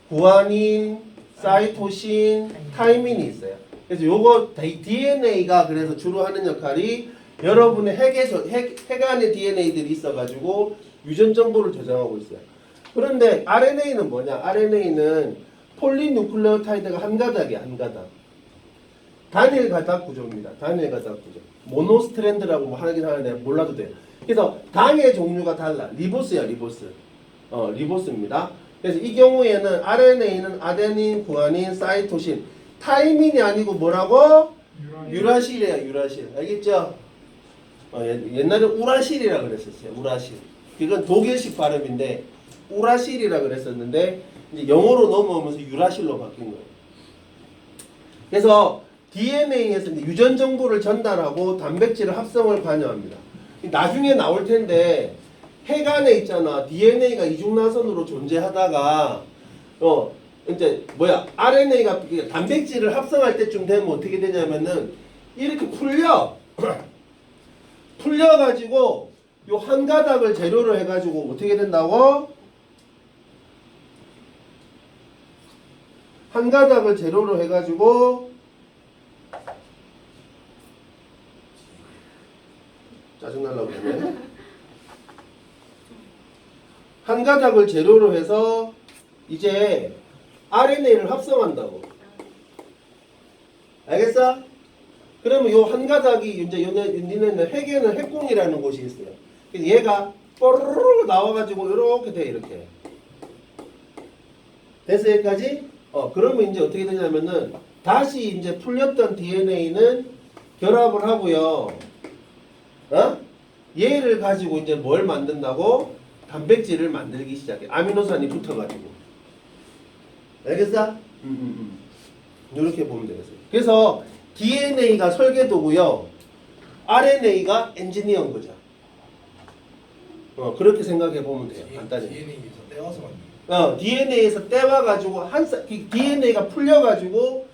구아닌, 사이토신, 타이민이 있어요. 그래서 요거 DNA가 그래서 주로 하는 역할이 여러분의 핵 안에 DNA들이 있어가지고 유전 정보를 저장하고 있어요. 그런데 RNA는 뭐냐? RNA는 폴리누클레오타이드가 한 가닥이야, 한 가닥. 단일 가닥 구조입니다. 단일 가닥 구조. 모노스트랜드라고 하긴 하는데 몰라도 돼요. 그래서 당의 종류가 달라. 리보스야, 리보스. 리보스입니다. 그래서 이 경우에는 RNA는 아데닌, 구아닌, 사이토신, 타이민이 아니고 뭐라고? 유라실이에요. 유라실. 알겠죠? 옛날에 우라실이라 그랬었어요. 우라실. 이건 독일식 발음인데 우라실이라 그랬었는데 이제 영어로 넘어오면서 유라실로 바뀐 거예요. 그래서 DNA에서 유전 정보를 전달하고 단백질 합성을 관여합니다. 나중에 나올 텐데 핵 안에 있잖아. DNA가 이중나선으로 존재하다가 이제 RNA가 단백질을 합성할 때쯤 되면 어떻게 되냐면은 이렇게 풀려가지고 요 한 가닥을 재료로 해가지고 어떻게 된다고? 한 가닥을 재료로 해가지고 짜증날라고 그러네. 한 가닥을 재료로 해서 이제 RNA를 합성한다고. 알겠어? 그러면 요 한 가닥이 이제 니네는 핵에는 핵공이라는 곳이 있어요. 그래서 얘가 뽀르르 나와가지고 이렇게 돼 이렇게. 됐어 여기까지? 그러면 이제 어떻게 되냐면은 다시 이제 풀렸던 DNA는 결합을 하고요. 얘를 가지고 이제 뭘 만든다고? 단백질을 만들기 시작해. 아미노산이 붙어가지고. 알겠어? 이렇게 보면 되겠어요. 그래서 DNA가 설계도고요. RNA가 엔지니어인 거죠. 그렇게 생각해 보면 돼요. 간단히. DNA에서 떼와서 만든. DNA에서 떼와가지고 DNA가 풀려가지고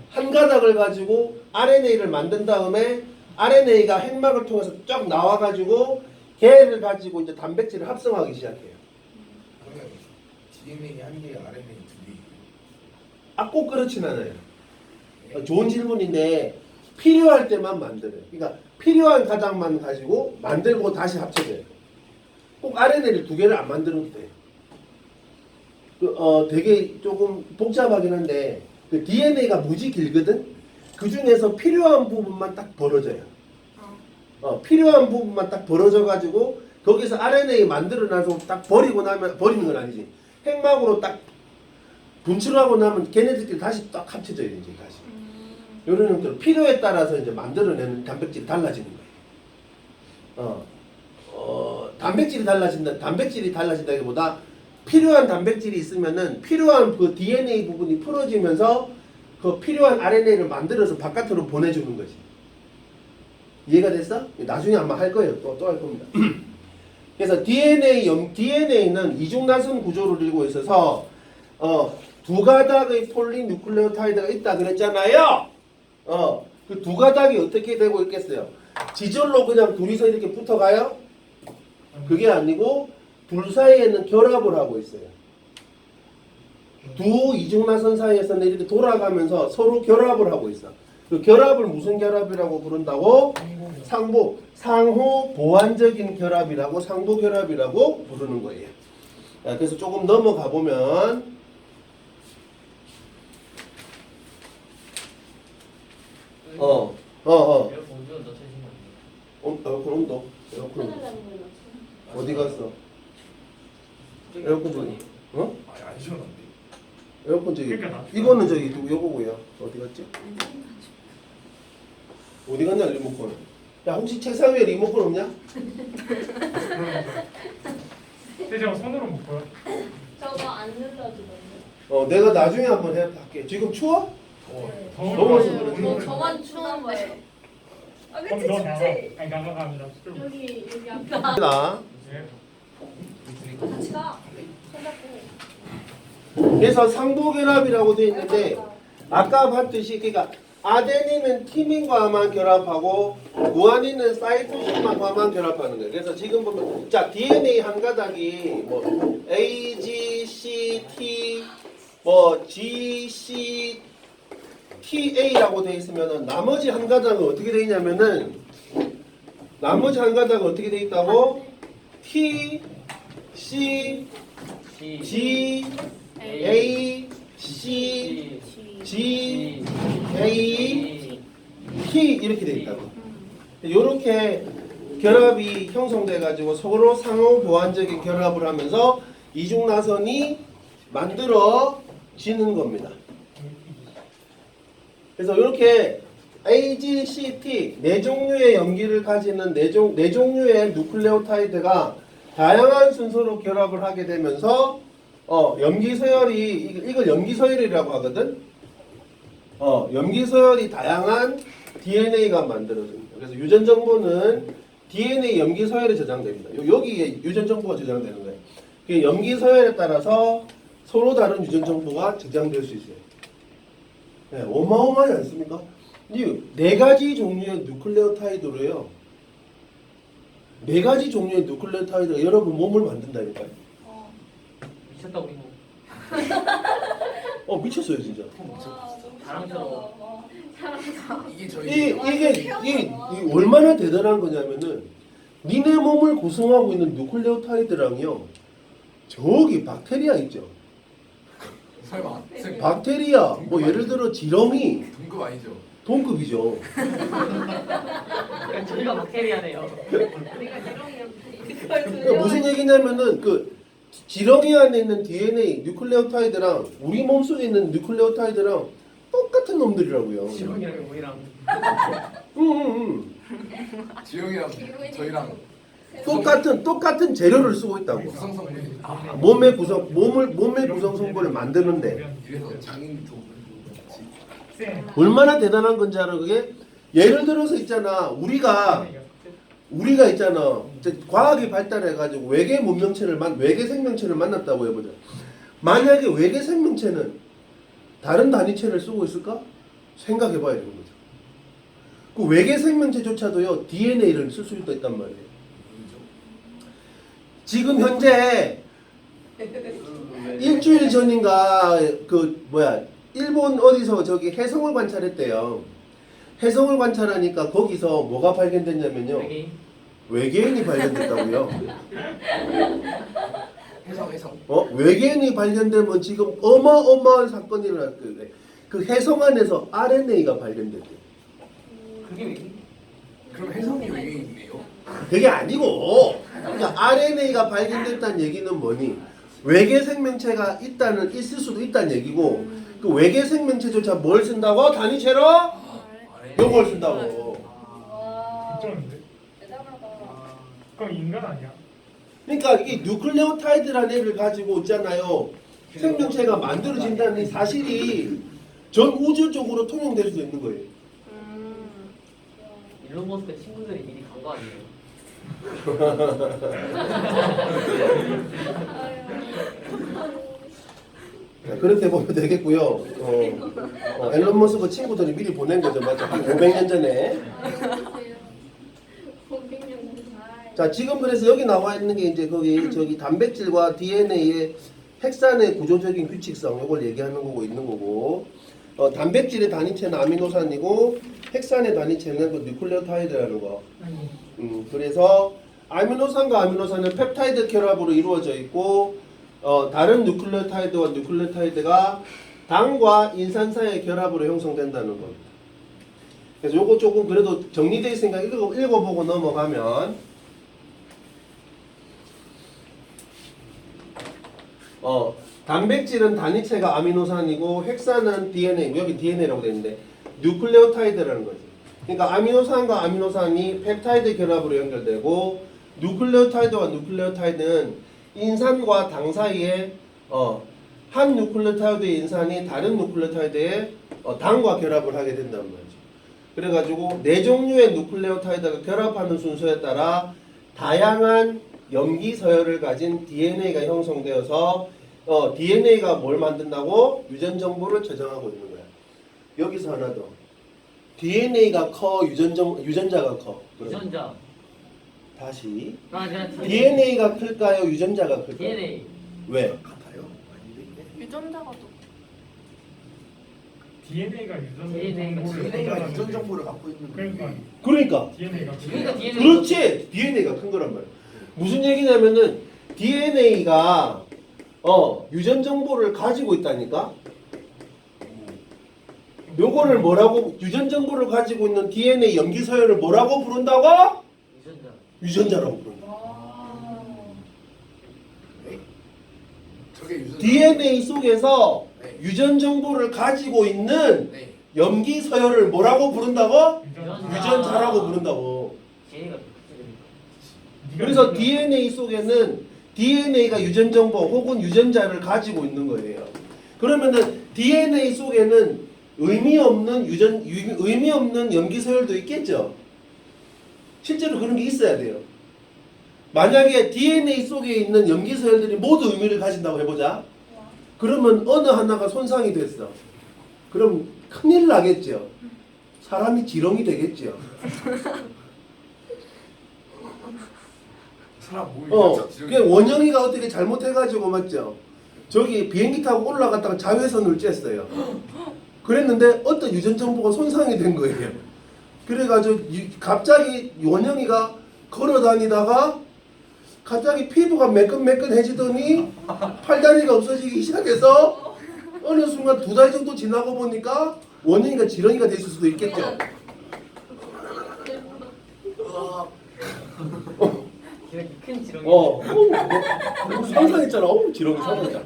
한 가닥을 가지고 RNA를 만든 다음에 RNA가 핵막을 통해서 쫙 나와가지고 걔를 가지고 이제 단백질을 합성하기 시작해요. 그러면 DNA 한 개에 RNA 두 개. 꼭 그렇진 않아요. 좋은 질문인데 필요할 때만 만들어요. 그러니까 필요한 가닥만 가지고 만들고 다시 합쳐져요. 꼭 RNA를 두 개를 안 만들어도 돼요. 되게 조금 복잡하긴 한데 그 DNA가 무지 길거든. 그 중에서 필요한 부분만 딱 벌어져요. 필요한 부분만 딱 벌어져 가지고 거기서 RNA 만들어놔서 딱 버리고 나면 버리는 건 아니지. 핵막으로 딱 분출하고 나면 걔네들끼리 다시 딱 합쳐져요. 이제 다시. 요런 그 필요에 따라서 이제 만들어내는 단백질이 달라지는 거예요. 단백질이 달라진다기보다 필요한 단백질이 있으면은 필요한 그 DNA 부분이 풀어지면서 그 필요한 RNA를 만들어서 바깥으로 보내주는 거지. 이해가 됐어? 나중에 아마 할 거예요. 또 할 겁니다. 그래서 DNA는 이중나선 구조를 이루고 있어서 두 가닥의 폴리뉴클레오타이드가 있다 그랬잖아요. 그 두 가닥이 어떻게 되고 있겠어요? 지절로 그냥 둘이서 이렇게 붙어가요? 그게 아니고 둘 사이에는 결합을 하고 있어요. 두 이중나선 사이에서는 이렇게 돌아가면서 서로 결합을 하고 있어. 그 결합을 무슨 결합이라고 부른다고? 상호 보완적인 결합이라고 상보 결합이라고 부르는 거예요. 그래서 조금 넘어가 보면 에어컨 온도는 더 최신 건데. 에어컨 온도. 어디 갔어? 에어컨 저기. 아니 안 시원한데. 에어컨 저기. 그러니까 이거는 저기 요거고요. 어디 갔지? 어디 갔냐 리모컨? 야 혹시 책상 위에 리모컨 없냐? 근데 제가 손으로 묶어요. 저거 안 눌러주던데. 내가 나중에 한번 할게. 지금 추워? 더워서 그래. 저만 추운 거예요. 아 그럼 그치 너 나가. 춥지? 아니 나가갑니다. 여기 앞에. 자, 네. 같이 가. 손잡고. 그래서 상보결합이라고 되어 있는데 아까 봤듯이 그러니까 아데닌은 티민과만 결합하고 구아닌은 사이토신과만 결합하는 거예요. 그래서 지금 보면 자 DNA 한 가닥이 뭐 A, G, C, T, 뭐 G, C, T, A라고 되어 있으면은 나머지 한 가닥은 어떻게 되어 있냐면은 나머지 한 가닥은 어떻게 되어 있다고? T, C, G, A, C, G, A, T 이렇게 되어 있다고. 이렇게 결합이 형성돼 가지고 서로 상호 보완적인 결합을 하면서 이중나선이 만들어지는 겁니다. 그래서 이렇게 AGCT 네 종류의 염기를 가지는 네 종류의 누클레오타이드가 다양한 순서로 결합을 하게 되면서 염기서열이 이걸 염기서열이라고 하거든. 염기서열이 다양한 DNA가 만들어집니다. 그래서 유전 정보는 DNA 염기서열에 저장됩니다. 여기에 유전 정보가 저장되는 거예요. 그 염기서열에 따라서 서로 다른 유전 정보가 저장될 수 있어요. 네, 어마어마하지 않습니까? 이 네 가지 종류의 누클레오타이드로요. 네 가지 종류의 누클레오타이드가 여러분 몸을 만든다니까요. 미쳤다 우리 뭐. 미쳤어요 진짜. 자랑스러워. 이게 저희 이게 얼마나 대단한 거냐면은 니네 몸을 구성하고 있는 누클레오타이드랑요. 저기 박테리아 있죠. 설마 박테리아 뭐 예를 들어 지렁이 등급 아니죠? 동급이죠. 그러니까 저희가 박테리아네요. 우리가 지렁이한테 그러니까 무슨 얘기냐면은 그 지렁이 안에 있는 DNA 뉴클레오타이드랑 우리 몸속에 있는 뉴클레오타이드랑 똑같은 놈들이라고요. 지렁이랑 우리랑 지영이랑 저희랑 똑같은 재료를 쓰고 있다고. 구성 성분이 몸의 구성 성분을 만드는데 이래서 장인도 쌤. 얼마나 대단한 건지 알아 그게? 예를 들어서 있잖아 우리가 있잖아 이제 과학이 발달해 가지고 외계 외계 생명체를 만났다고 해보자. 만약에 외계 생명체는 다른 단위체를 쓰고 있을까? 생각해봐야 되는 거죠. 그 외계 생명체조차도요 DNA를 쓸 수 있단 말이에요. 지금 현재 일주일 전인가 일본 어디서 저기 해성을 관찰했대요. 해성을 관찰하니까 거기서 뭐가 발견됐냐면요. 외계인. 외계인이 발견됐다고요. 해성 외계인이 발견되면 지금 어마어마한 사건이 일어날 거예요. 그 해성 안에서 RNA가 발견됐대요. 그게 외계인? 그럼 해성이 외계인이네요? 그게 아니고 그러니까 RNA가 발견됐다는 얘기는 뭐니? 외계 생명체가 있을 수도 있다는 얘기고 그 외계 생명체조차 뭘 쓴다고? 단위체로? 요걸 쓴다고. 와 미쳤는데? 대단하다. 그럼 인간 아니야? 그러니까 이 뉴클레오타이드라는 애를 가지고 있잖아요. 생명체가 만들어진다는 이 사실이 전 우주적으로 통용될 수 있는 거예요. 일론 머스크 친구들이 미리 간 거 아니에요? 그렇게 보면 되겠고요. 앨런 머스크 친구들이 미리 보낸 거죠. 맞죠? 한 500년 전에. 자, 지금 그래서 여기 나와 있는 게 이제 저기 단백질과 DNA의 핵산의 구조적인 규칙성 이걸 얘기하는 거고 있는 거고. 단백질의 단위체는 아미노산이고 핵산의 단위체는 그 뉴클레오타이드라는 거. 그래서 아미노산과 아미노산은 펩타이드 결합으로 이루어져 있고 다른 뉴클레오타이드와 뉴클레오타이드가 당과 인산 사이의 결합으로 형성된다는 겁니다. 그래서 요거 조금 그래도 정리되어 있으니까 읽어보고 넘어가면 단백질은 단위체가 아미노산이고 핵산은 DNA, 여기 DNA라고 되어 있는데 뉴클레오타이드라는 거지. 그러니까 아미노산과 아미노산이 펩타이드 결합으로 연결되고 뉴클레오타이드와 뉴클레오타이드는 인산과 당 사이에 한 뉴클레오타이드의 인산이 다른 뉴클레오타이드의 당과 결합을 하게 된단 말이죠. 그래가지고 네 종류의 뉴클레오타이드가 결합하는 순서에 따라 다양한 염기 서열을 가진 DNA가 형성되어서 DNA가 뭘 만든다고? 유전 정보를 저장하고 있는 거야. 여기서 하나 더. DNA가 커, 유전자가 커. 유전자. 다시. 제가 DNA가 클까요? 유전자가 클까요? DNA. 왜? 같아요? 아닌데? 유전자가 또 DNA가 DNA가 DNA가 유전 정보를 갖고 있는 그러니까 그러니까. DNA가 그러니까 DNA. 그렇지. DNA가 큰 거란 말이야. 무슨 얘기냐면은 DNA가 유전 정보를 가지고 있다니까. 요거를 뭐라고 유전 정보를 가지고 있는 DNA 염기 서열을 뭐라고 부른다고? 유전자. 유전자라고 부른다. DNA 속에서 네. 유전 정보를 가지고 있는 네. 염기 서열을 뭐라고 부른다고? 유전자. 유전자라고 부른다고. J가 그래서 DNA 속에는 DNA가 유전 정보 혹은 유전자를 가지고 있는 거예요. 그러면은 DNA 속에는 의미 없는 염기 서열도 있겠죠. 실제로 그런 게 있어야 돼요. 만약에 DNA 속에 있는 염기 서열들이 모두 의미를 가진다고 해보자. 그러면 어느 하나가 손상이 됐어. 그럼 큰일 나겠죠. 사람이 지렁이 되겠죠. 사람 몸이 그게 원영이가 어떻게 잘못해가지고 맞죠? 저기 비행기 타고 올라갔다가 자외선을 쬐어요. 그랬는데 어떤 유전 정보가 손상이 된 거예요. 그래가지고 갑자기 원영이가 걸어 다니다가 갑자기 피부가 매끈매끈해지더니 팔다리가 없어지기 시작해서 어느 순간 2달 정도 지나고 보니까 원영이가 지렁이가 됐을 수도 있겠죠. 이렇게 큰 지렁이. 상상했잖아. 지렁이 상상했잖아.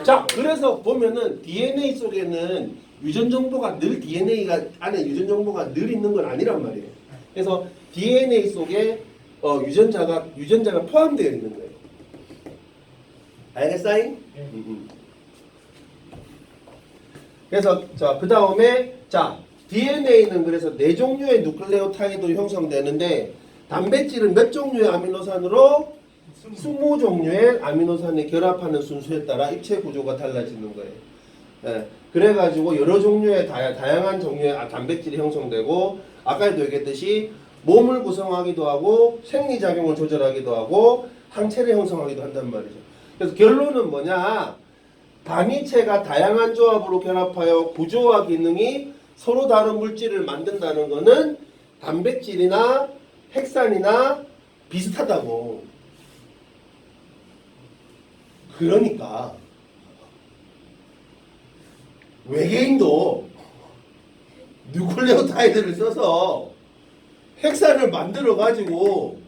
자, 그래서 보면은 DNA 속에는 유전 정보가 늘 DNA가 안에 유전 정보가 늘 있는 건 아니란 말이에요. 그래서 DNA 속에 유전자가 포함되어 있는 거예요. 알겠어요? 그래서 자, 그 다음에 자, DNA는 그래서 4종류의 누클레오타이드로 형성되는데 단백질은 몇 종류의 아미노산으로 20종류의 아미노산이 결합하는 순서에 따라 입체 구조가 달라지는 거예요. 예, 그래가지고 여러 종류의 다양한 종류의 단백질이 형성되고 아까도 얘기했듯이 몸을 구성하기도 하고 생리작용을 조절하기도 하고 항체를 형성하기도 한단 말이죠. 그래서 결론은 뭐냐? 단위체가 다양한 조합으로 결합하여 구조와 기능이 서로 다른 물질을 만든다는 것은 단백질이나 핵산이나 비슷하다고. 그러니까 외계인도 누클레오타이드를 써서 핵산을 만들어 가지고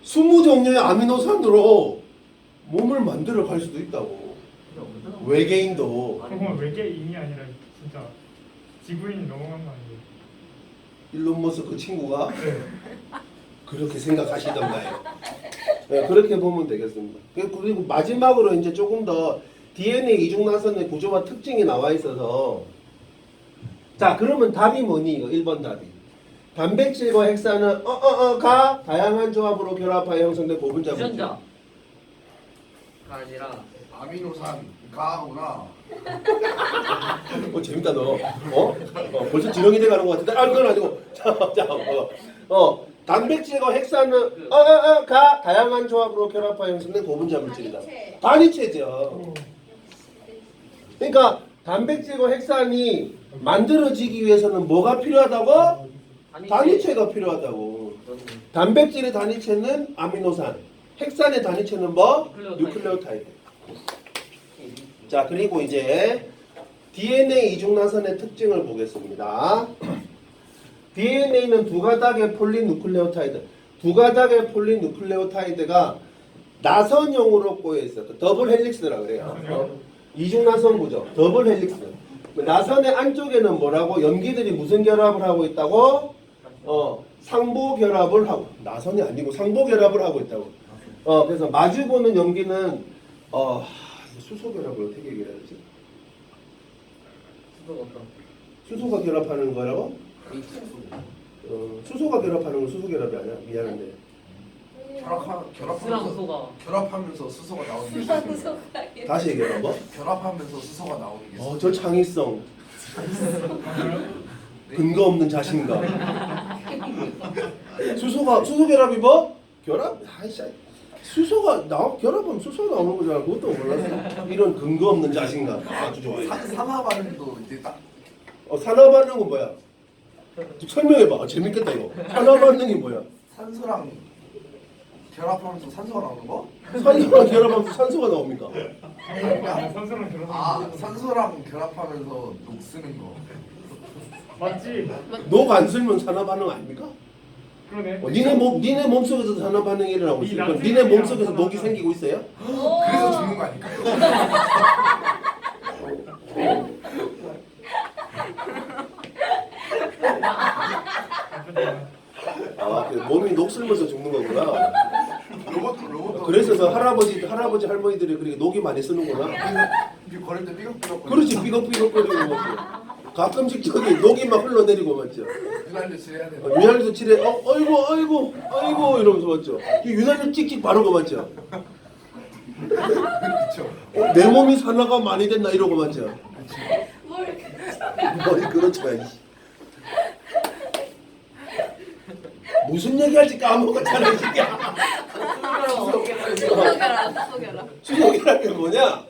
20종류의 아미노산으로 몸을 만들어 갈 수도 있다고. 외계인도. 그건 외계인이 아니라 진짜 지구인이 넘어간 거 아니에요? 일론 머스크 친구가 네. 그렇게 생각하시던가요? 네, 그렇게 보면 되겠습니다. 그리고 마지막으로 이제 조금 더 DNA 이중나선의 구조와 특징이 나와 있어서 자, 그러면 답이 뭐니? 이거 1번 답이. 단백질과 핵산은 가 다양한 조합으로 결합하여 형성된 고분자 물질. 유전자. 아니라 아미노산 가구나. 재밌다 너. 벌써 지렁이 돼 가는 것 같은데. 그건 아니고. 단백질과 핵산은 가 다양한 조합으로 결합하여 형성된 고분자 물질이다. 단위체죠. 그러니까 단백질과 핵산이 만들어지기 위해서는 뭐가 필요하다고? 단위체가 필요하다고. 단백질의 단위체는 아미노산, 핵산의 단위체는 뭐? 누클레오타이드. 자, 그리고 이제 DNA 이중나선의 특징을 보겠습니다. DNA는 두 가닥의 폴리누클레오타이드, 두 가닥의 폴리누클레오타이드가 나선형으로 꼬여 있어. 더블 헬릭스라 그래요. 이중나선 구조, 더블 헬릭스. 나선의 안쪽에는 뭐라고? 염기들이 무슨 결합을 하고 있다고? 상보 결합을 하고, 나선이 아니고 상보 결합을 하고 있다고. 그래서 마주보는 염기는 수소 결합을 어떻게 얘기해야 되지? 수소가 결합하는 거라고? 수소가 결합하는 건 수소 결합이 아니야. 미안한데. 결합하면서 수소가 나오는 게 다시 얘기해봐. 결합하면서 수소가 나오는 게 저 창의성. 근거 없는 자신감. 수소 결합이 뭐? 결합? 아이씨. 결합하면 수소가 나오는 거잖아. 그것도 몰랐어. 이런 근거 없는 자신감. 아주 좋아요. 산화 반응도 이제 딱 산화 반응은 뭐야? 설명해봐. 재밌겠다 이거. 산화 반응이 뭐야? 산소랑 결합하면서 산소가 나오는 거? 산소랑 결합하면서 산소가 나옵니까? 선수랑 결혼. 산소랑 결합하면서 녹 쓰는 거. 맞지? 녹 안 쓸면 산화 반응 아닙니까? 그러네. 니네 몸속에서 산화 반응이 일어나고 있어요. 그럼 니네 몸속에서 녹이 생기고 있어요? 그래서 죽는 거 아닐까? 아, 그 몸이 녹슬면서 죽는 거구나. 로봇. 그래서 그 할아버지 할머니들이 그렇게 녹이 많이 쓰는구나. 이게 걸을 때 삐걱삐걱. 그렇지, 삐걱삐걱거리는 거지. 가끔씩 저기 녹이 막 흘러내리고 맞죠? 유난히 칠해야 돼. 유난히도 칠해, 아이고 이러면서 맞죠? 유난히 찍찍 바르고 맞죠? 그렇죠. 내 몸이 산화가 많이 됐나 이러고 맞죠? 뭘 그렇죠. 무슨 얘기할지 까먹었잖아 이 새끼야. 속여라. 수족이라는 게 뭐냐?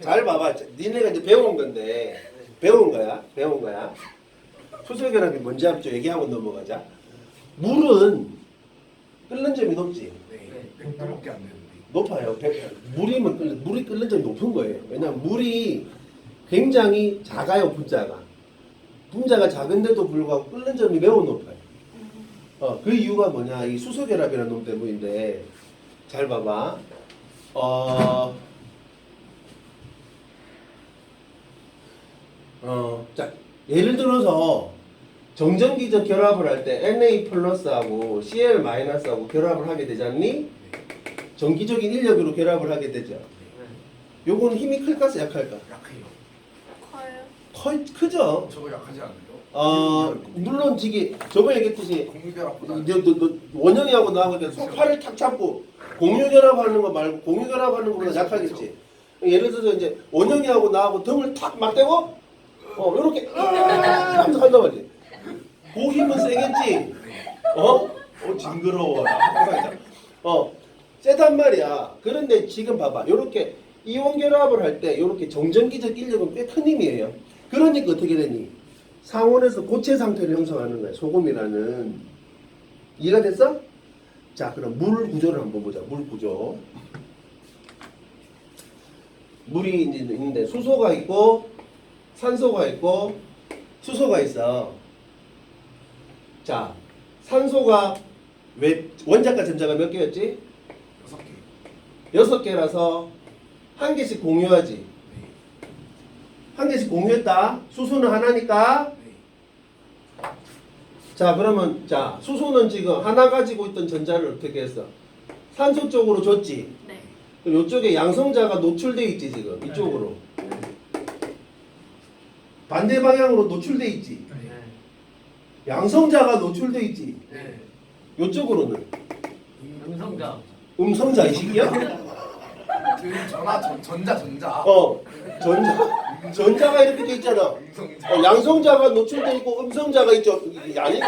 잘 봐봐. 니네가 이제 배운 건데 배운 거야. 수족이라는 게 뭔지 알죠? 얘기하고 넘어가자. 물은 끓는 점이 높지. 네. 100도밖에 안 되는데. 높아요. 물이 끓는 점이 높은 거예요. 왜냐면 물이 굉장히 작아요. 분자가 작은데도 불구하고 끓는 점이 매우 높아요. 그 이유가 뭐냐? 이 수소결합이라는 놈 때문인데 잘 봐봐. 자, 예를 들어서 정전기적 결합을 할 때 Na 플러스하고 Cl 마이너스하고 결합을 하게 되지 않니? 전기적인 인력으로 결합을 하게 되죠. 요건 힘이 클까 약할까? 약해요. 크죠? 저거 약하지 않아요? 물론 저번에 얘기했듯이 공유결합보다. 너 원영이하고 나하고 이제 팔을 탁 잡고 공유결합하는 거 말고 공유결합하는 거보다 약하겠지. 예를 들어서 이제 원영이하고 나하고 등을 탁 맞대고 이렇게 하면서 한단 말이지. 그 힘은 세겠지. 징그러워라. 세단 말이야. 그런데 지금 봐봐. 이렇게 이온 결합을 할 때 이렇게 정전기적 인력은 꽤 큰 힘이에요. 그러니까 어떻게 되니? 상온에서 고체 상태를 형성하는 거야. 소금이라는. 이해가 됐어? 자, 그럼 물 구조를 한번 보자. 물 구조. 물이 이제 있는데 수소가 있고 산소가 있고 수소가 있어. 자, 산소가 왜 원자과 전자가 몇 개였지? 6개. 6개라서 한 개씩 공유하지. 한 개씩 공유했다. 수소는 하나니까. 네. 자, 그러면 자, 수소는 지금 하나 가지고 있던 전자를 어떻게 했어? 산소 쪽으로 줬지. 네. 그럼 이쪽에 양성자가 노출돼 있지 지금 이쪽으로. 반대 방향으로 노출돼 있지. 양성자가 노출돼 있지. 네. 이쪽으로는 음성자. 음성자 이 새끼야? 전자. 전자가 이렇게 돼 있잖아. 음성자. 양성자가 노출돼 있고 음성자가 있죠. 이게 아니고.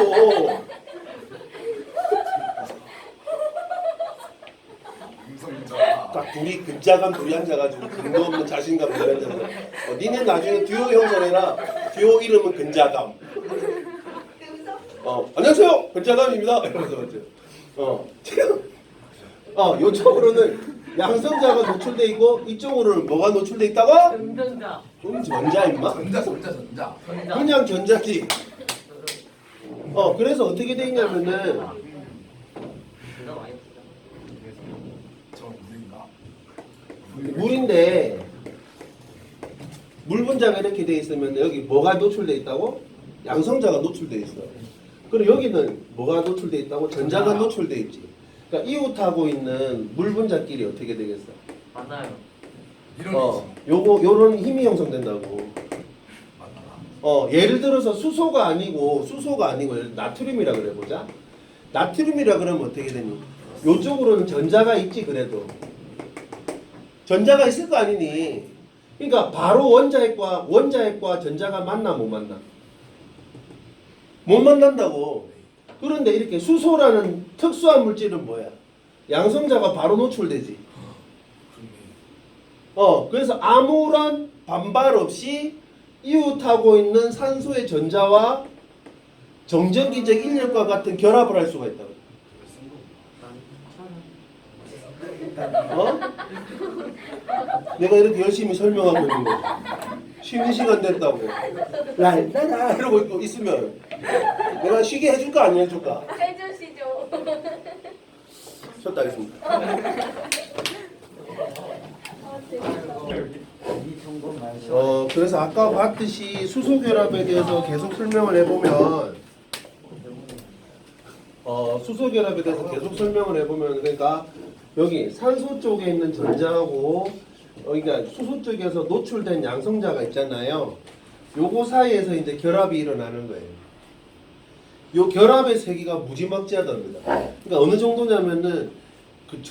음성자. 딱 둘이 근자감 둘이 앉아가지고 근거 없는 자신감 둘이 앉아서 니네 나중에 듀오 형성해라. 듀오 이름은 근자감. 안녕하세요 근자감입니다. 이러면서 맞죠. 요쪽으로는 양성자가 노출돼 있고 이쪽으로는 뭐가 노출돼 있다고? 음성자. 전자 임마. 전자. 그냥 전자지. 그래서 어떻게 돼 있냐면은 전자 많이 쓰자. 저 물인가? 물인데 물 분자가 이렇게 돼 있으면 여기 뭐가 노출돼 있다고? 양성자가 노출돼 있어. 그리고 여기는 뭐가 노출돼 있다고? 전자가 노출돼 있지. 그러니까 이웃하고 있는 물 분자끼리 어떻게 되겠어? 맞아요. 이런 요런 힘이 형성된다고. 맞나? 예를 들어서 수소가 아니고 나트륨이라 그래 보자. 나트륨이라 그러면 어떻게 되니? 요쪽으로는 전자가 있지 그래도. 전자가 있을 거 아니니. 그러니까 바로 원자핵과 전자가 만나 못 만나? 못 만난다고. 그런데 이렇게 수소라는 특수한 물질은 뭐야? 양성자가 바로 노출되지. 그래서 아무런 반발 없이 이웃하고 있는 산소의 전자와 정전기적 인력과 같은 결합을 할 수가 있다고. 내가 이렇게 열심히 설명하고 있는 거. 쉬는 시간 됐다고. 랄라라 이러고 있으면 내가 쉬게 해줄까 안 해줄까? 해주시죠. 쉬었다 하겠습니다. 아, 재밌다. 이 정도 말고. 그래서 아까 봤듯이 수소 결합에 대해서 계속 설명을 해보면 수소 결합에 대해서 계속 설명을 해보면 그러니까 여기 산소 쪽에 있는 전자하고 그러니까 수소 쪽에서 노출된 양성자가 있잖아요. 요거 사이에서 이제 결합이 일어나는 거예요. 요 결합의 세기가 무지막지하답니다. 그러니까 어느 정도냐면은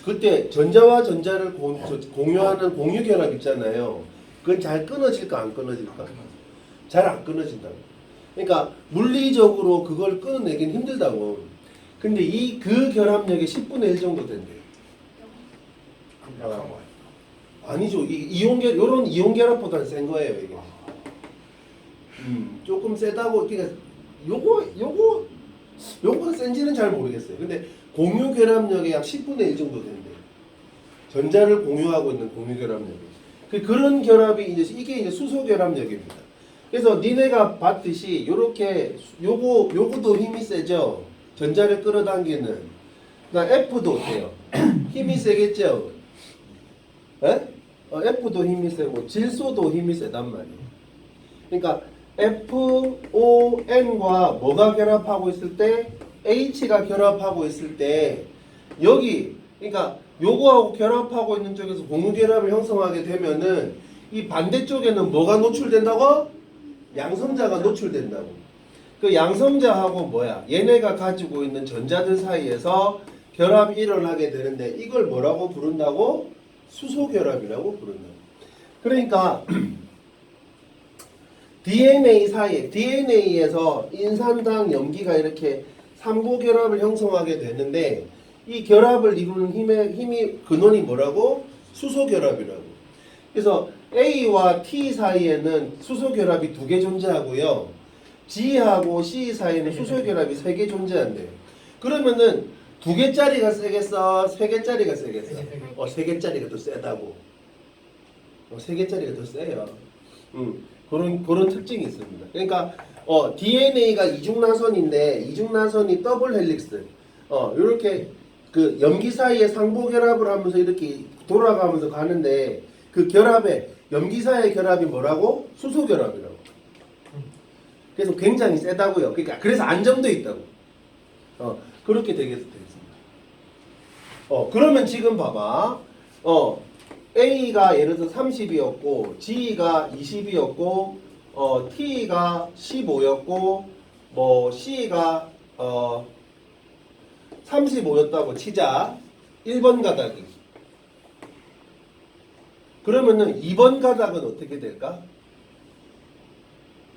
그때 전자와 전자를 공유하는 공유 결합 있잖아요. 그건 잘 끊어질까 안 끊어질까? 잘 안 끊어진다고. 그러니까 물리적으로 그걸 끊어내긴 힘들다고. 근데 그 결합력이 10분의 1 정도 된대요. 그럼 약한 거 아니죠. 요런 이온 결합보다는 센 거예요, 이게. 조금 세다고, 그러니까 요거보다 센지는 잘 모르겠어요. 근데 공유 결합력이 약 10분의 1 정도 된대요. 전자를 공유하고 있는 공유 결합력이. 그런 결합이 이게 이제 수소 결합력입니다. 그래서 니네가 봤듯이 요렇게 요거도 힘이 세죠. 전자를 끌어당기는. 그러니까 F도 돼요. 힘이 세겠죠. 에? F도 힘이 세고 질소도 힘이 세단 말이에요. 그러니까 FON과 뭐가 결합하고 있을 때 H가 결합하고 있을 때 여기 그러니까 요거하고 결합하고 있는 쪽에서 공유 결합을 형성하게 되면은 이 반대쪽에는 뭐가 노출된다고? 양성자가 노출된다고. 그 양성자하고 뭐야? 얘네가 가지고 있는 전자들 사이에서 결합이 일어나게 되는데 이걸 뭐라고 부른다고? 수소 결합이라고 부른다고. 그러니까 DNA 사이에 DNA에서 인산당 염기가 이렇게 삼고 결합을 형성하게 되는데 이 결합을 이루는 힘이 근원이 뭐라고? 수소 결합이라고. 그래서 A와 T 사이에는 수소 결합이 2개 존재하고요. G하고 C 사이에는 수소 결합이 3개 존재한대요. 그러면은 2개짜리가 세겠어? 3개짜리가 세겠어? 3개짜리가 더 세다고. 3개짜리가 더 세요. 그런 특징이 있습니다. 그러니까 DNA가 이중나선인데 이중나선이 더블 헬릭스. 이렇게 그 염기 사이에 상보 결합을 하면서 이렇게 돌아가면서 가는데 그 결합에 염기 사이의 결합이 뭐라고? 수소 결합이라고. 그래서 굉장히 세다고요. 그러니까 그래서 안정돼 있다고. 그렇게 되겠습니다. 그러면 지금 봐봐. A가 예를 들어서 30이었고 G가 20이었고 T가 15였고 뭐 C가 35였다고 치자. 1번 가닥이. 그러면은 2번 가닥은 어떻게 될까?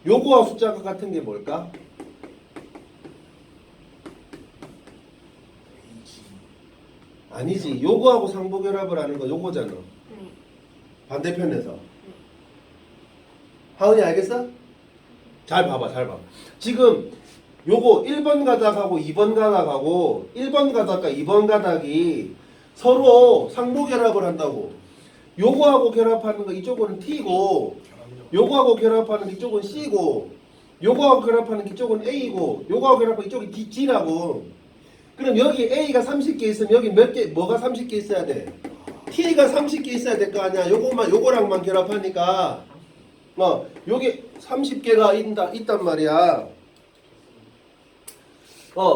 요거와 숫자가 같은 게 뭘까? 아니지. 요거하고 상보결합을 하는 거 요거잖아. 반대편에서. 하은이 알겠어? 잘 봐봐. 지금 요거 1번 가닥하고 2번 가닥하고 1번 가닥과 2번 가닥이 서로 상보결합을 한다고. 요거하고 결합하는 거 이쪽은 T고 요거하고 결합하는 이쪽은 C고 요거하고 결합하는 이쪽은 A고 요거하고 결합하는 이쪽이 G라고. 그럼 여기 A가 30개 있으면 여기 몇 개, 뭐가 30개 있어야 돼? T가 30개 있어야 될 거 아니야. 요거랑만 결합하니까 여기 30개가 있단 말이야.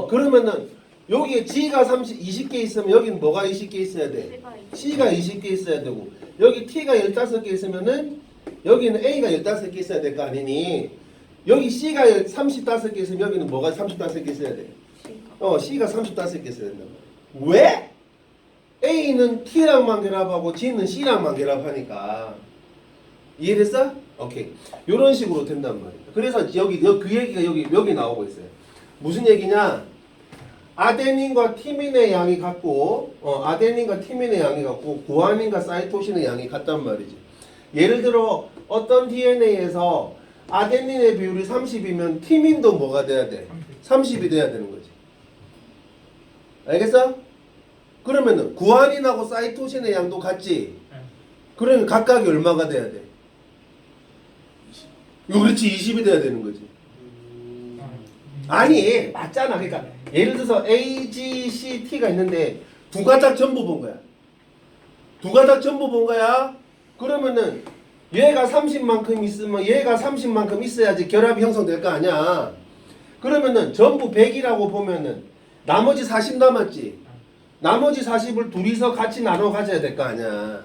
그러면은 여기에 G가 20개 있으면 여기는 뭐가 20개 있어야 돼? C가 20개 있어야 되고 여기 T가 15개 있으면은 여기는 A가 15개 있어야 될 거 아니니 여기 C가 35개 있으면 여기는 뭐가 35개 있어야 돼? C가 35개 있어야 된다. 왜? A는 T랑만 결합하고 G는 C랑만 결합하니까. 이해됐어? 오케이. 요런 식으로 된단 말이야. 그래서 그 얘기가 여기 나오고 있어요. 무슨 얘기냐? 아데닌과 티민의 양이 같고 아데닌과 티민의 양이 같고 구아닌과 사이토신의 양이 같단 말이지. 예를 들어 어떤 DNA에서 아데닌의 비율이 30이면 티민도 뭐가 돼야 돼? 30이 돼야 되는 거지. 알겠어? 그러면은 구아닌하고 사이토신의 양도 같지? 그러면 각각이 얼마가 돼야 돼? 그렇지 20이 돼야 되는 거지. 아니 맞잖아. 그러니까 예를 들어서 A, G, C, T가 있는데 두 가닥 전부 본 거야. 두 가닥 전부 본 거야. 그러면은 얘가 30만큼 있으면 얘가 30만큼 있어야지 결합이 형성될 거 아니야. 그러면은 전부 100이라고 보면은 나머지 40 남았지. 나머지 40을 둘이서 같이 나눠 가져야 될 거 아니야.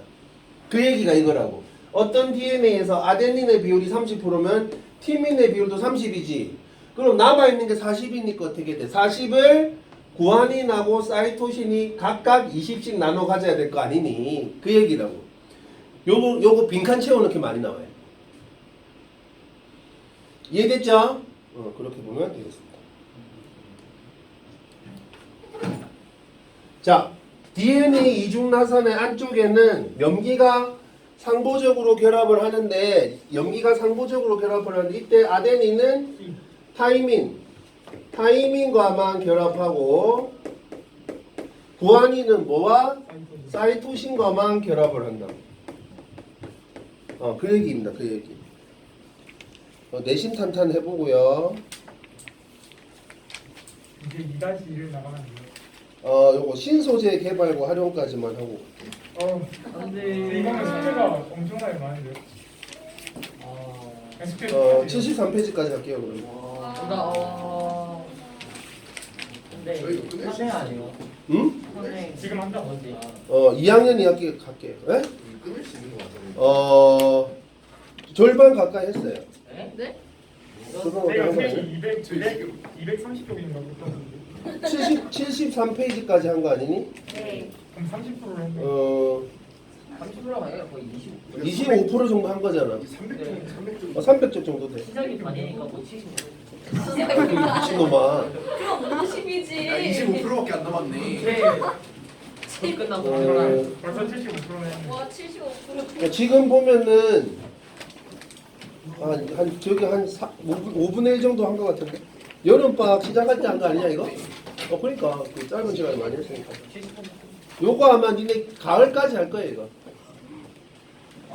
그 얘기가 이거라고. 어떤 DNA에서 아데닌의 비율이 30%면 티민의 비율도 30이지. 그럼 남아있는 게 40이니까 어떻게 돼? 40을 구아닌하고 사이토신이 각각 20씩 나눠 가져야 될 거 아니니? 그 얘기라고. 요거 빈칸 채워넣기 많이 나와요. 이해됐죠? 그렇게 보면 되겠습니다. 자, DNA 이중나선의 안쪽에는 염기가 상보적으로 결합을 하는데 염기가 상보적으로 결합을 하는데 이때 아데닌은 타이민과만 결합하고 구아닌은 뭐와? 사이토신과만 결합을 한다. 그 얘기입니다. 그 얘기. 내신 탄탄 해보고요. 이제 2-1을 나가면 돼요. 요거 신소재 개발과 활용까지만 하고. 근데 이거는 숙제가 엄청나게 많은데요. 숙제 73페이지까지 할게요. 그러면. 근데 저희도 끝낼 수 선생 아니에요? 응? 선생 지금 한다고. 뭐지? 2학년 2학기 갈게요. 예? 끊을 수 있는 거 같아요. 절반 가까이 했어요. 네? 그거 내가 어떤 거 책이 아니야? 230쪽인가 그랬던 73페이지까지 한 거 아니니? 네. 그럼 30%를 했네. 30%가 아니라 거의 20. 25% 정도 한 거잖아. 300점 300쪽 정도 돼. 시작이 반이니까 뭐 70. 미친놈아. 그럼 50이지. 야 25%밖에 안 남았네. 거의 끝나고 벌써 75%는 했네. 와 75%. 지금 보면은 한 5분의 1 정도 한 거 같은데. 여름방학 시작할 때 한 거 아니냐 이거? 그러니까 그 짧은 시간에 많이 했으니까. 요거 아마 니네 가을까지 할 거야 이거.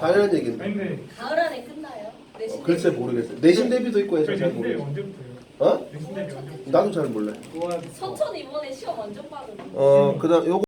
당연한 얘기인데. 아니 근데 가을 안에 끝나요? 내신 글쎄 모르겠어요. 내신 대비도 있고 해서 저희 잘 내신 대비 모르겠어. 언제부터예요? 어? 내신 대비 언제부터? 나도 잘 몰라. 서천 이번에 시험 완전 빠르네. 그다음 요거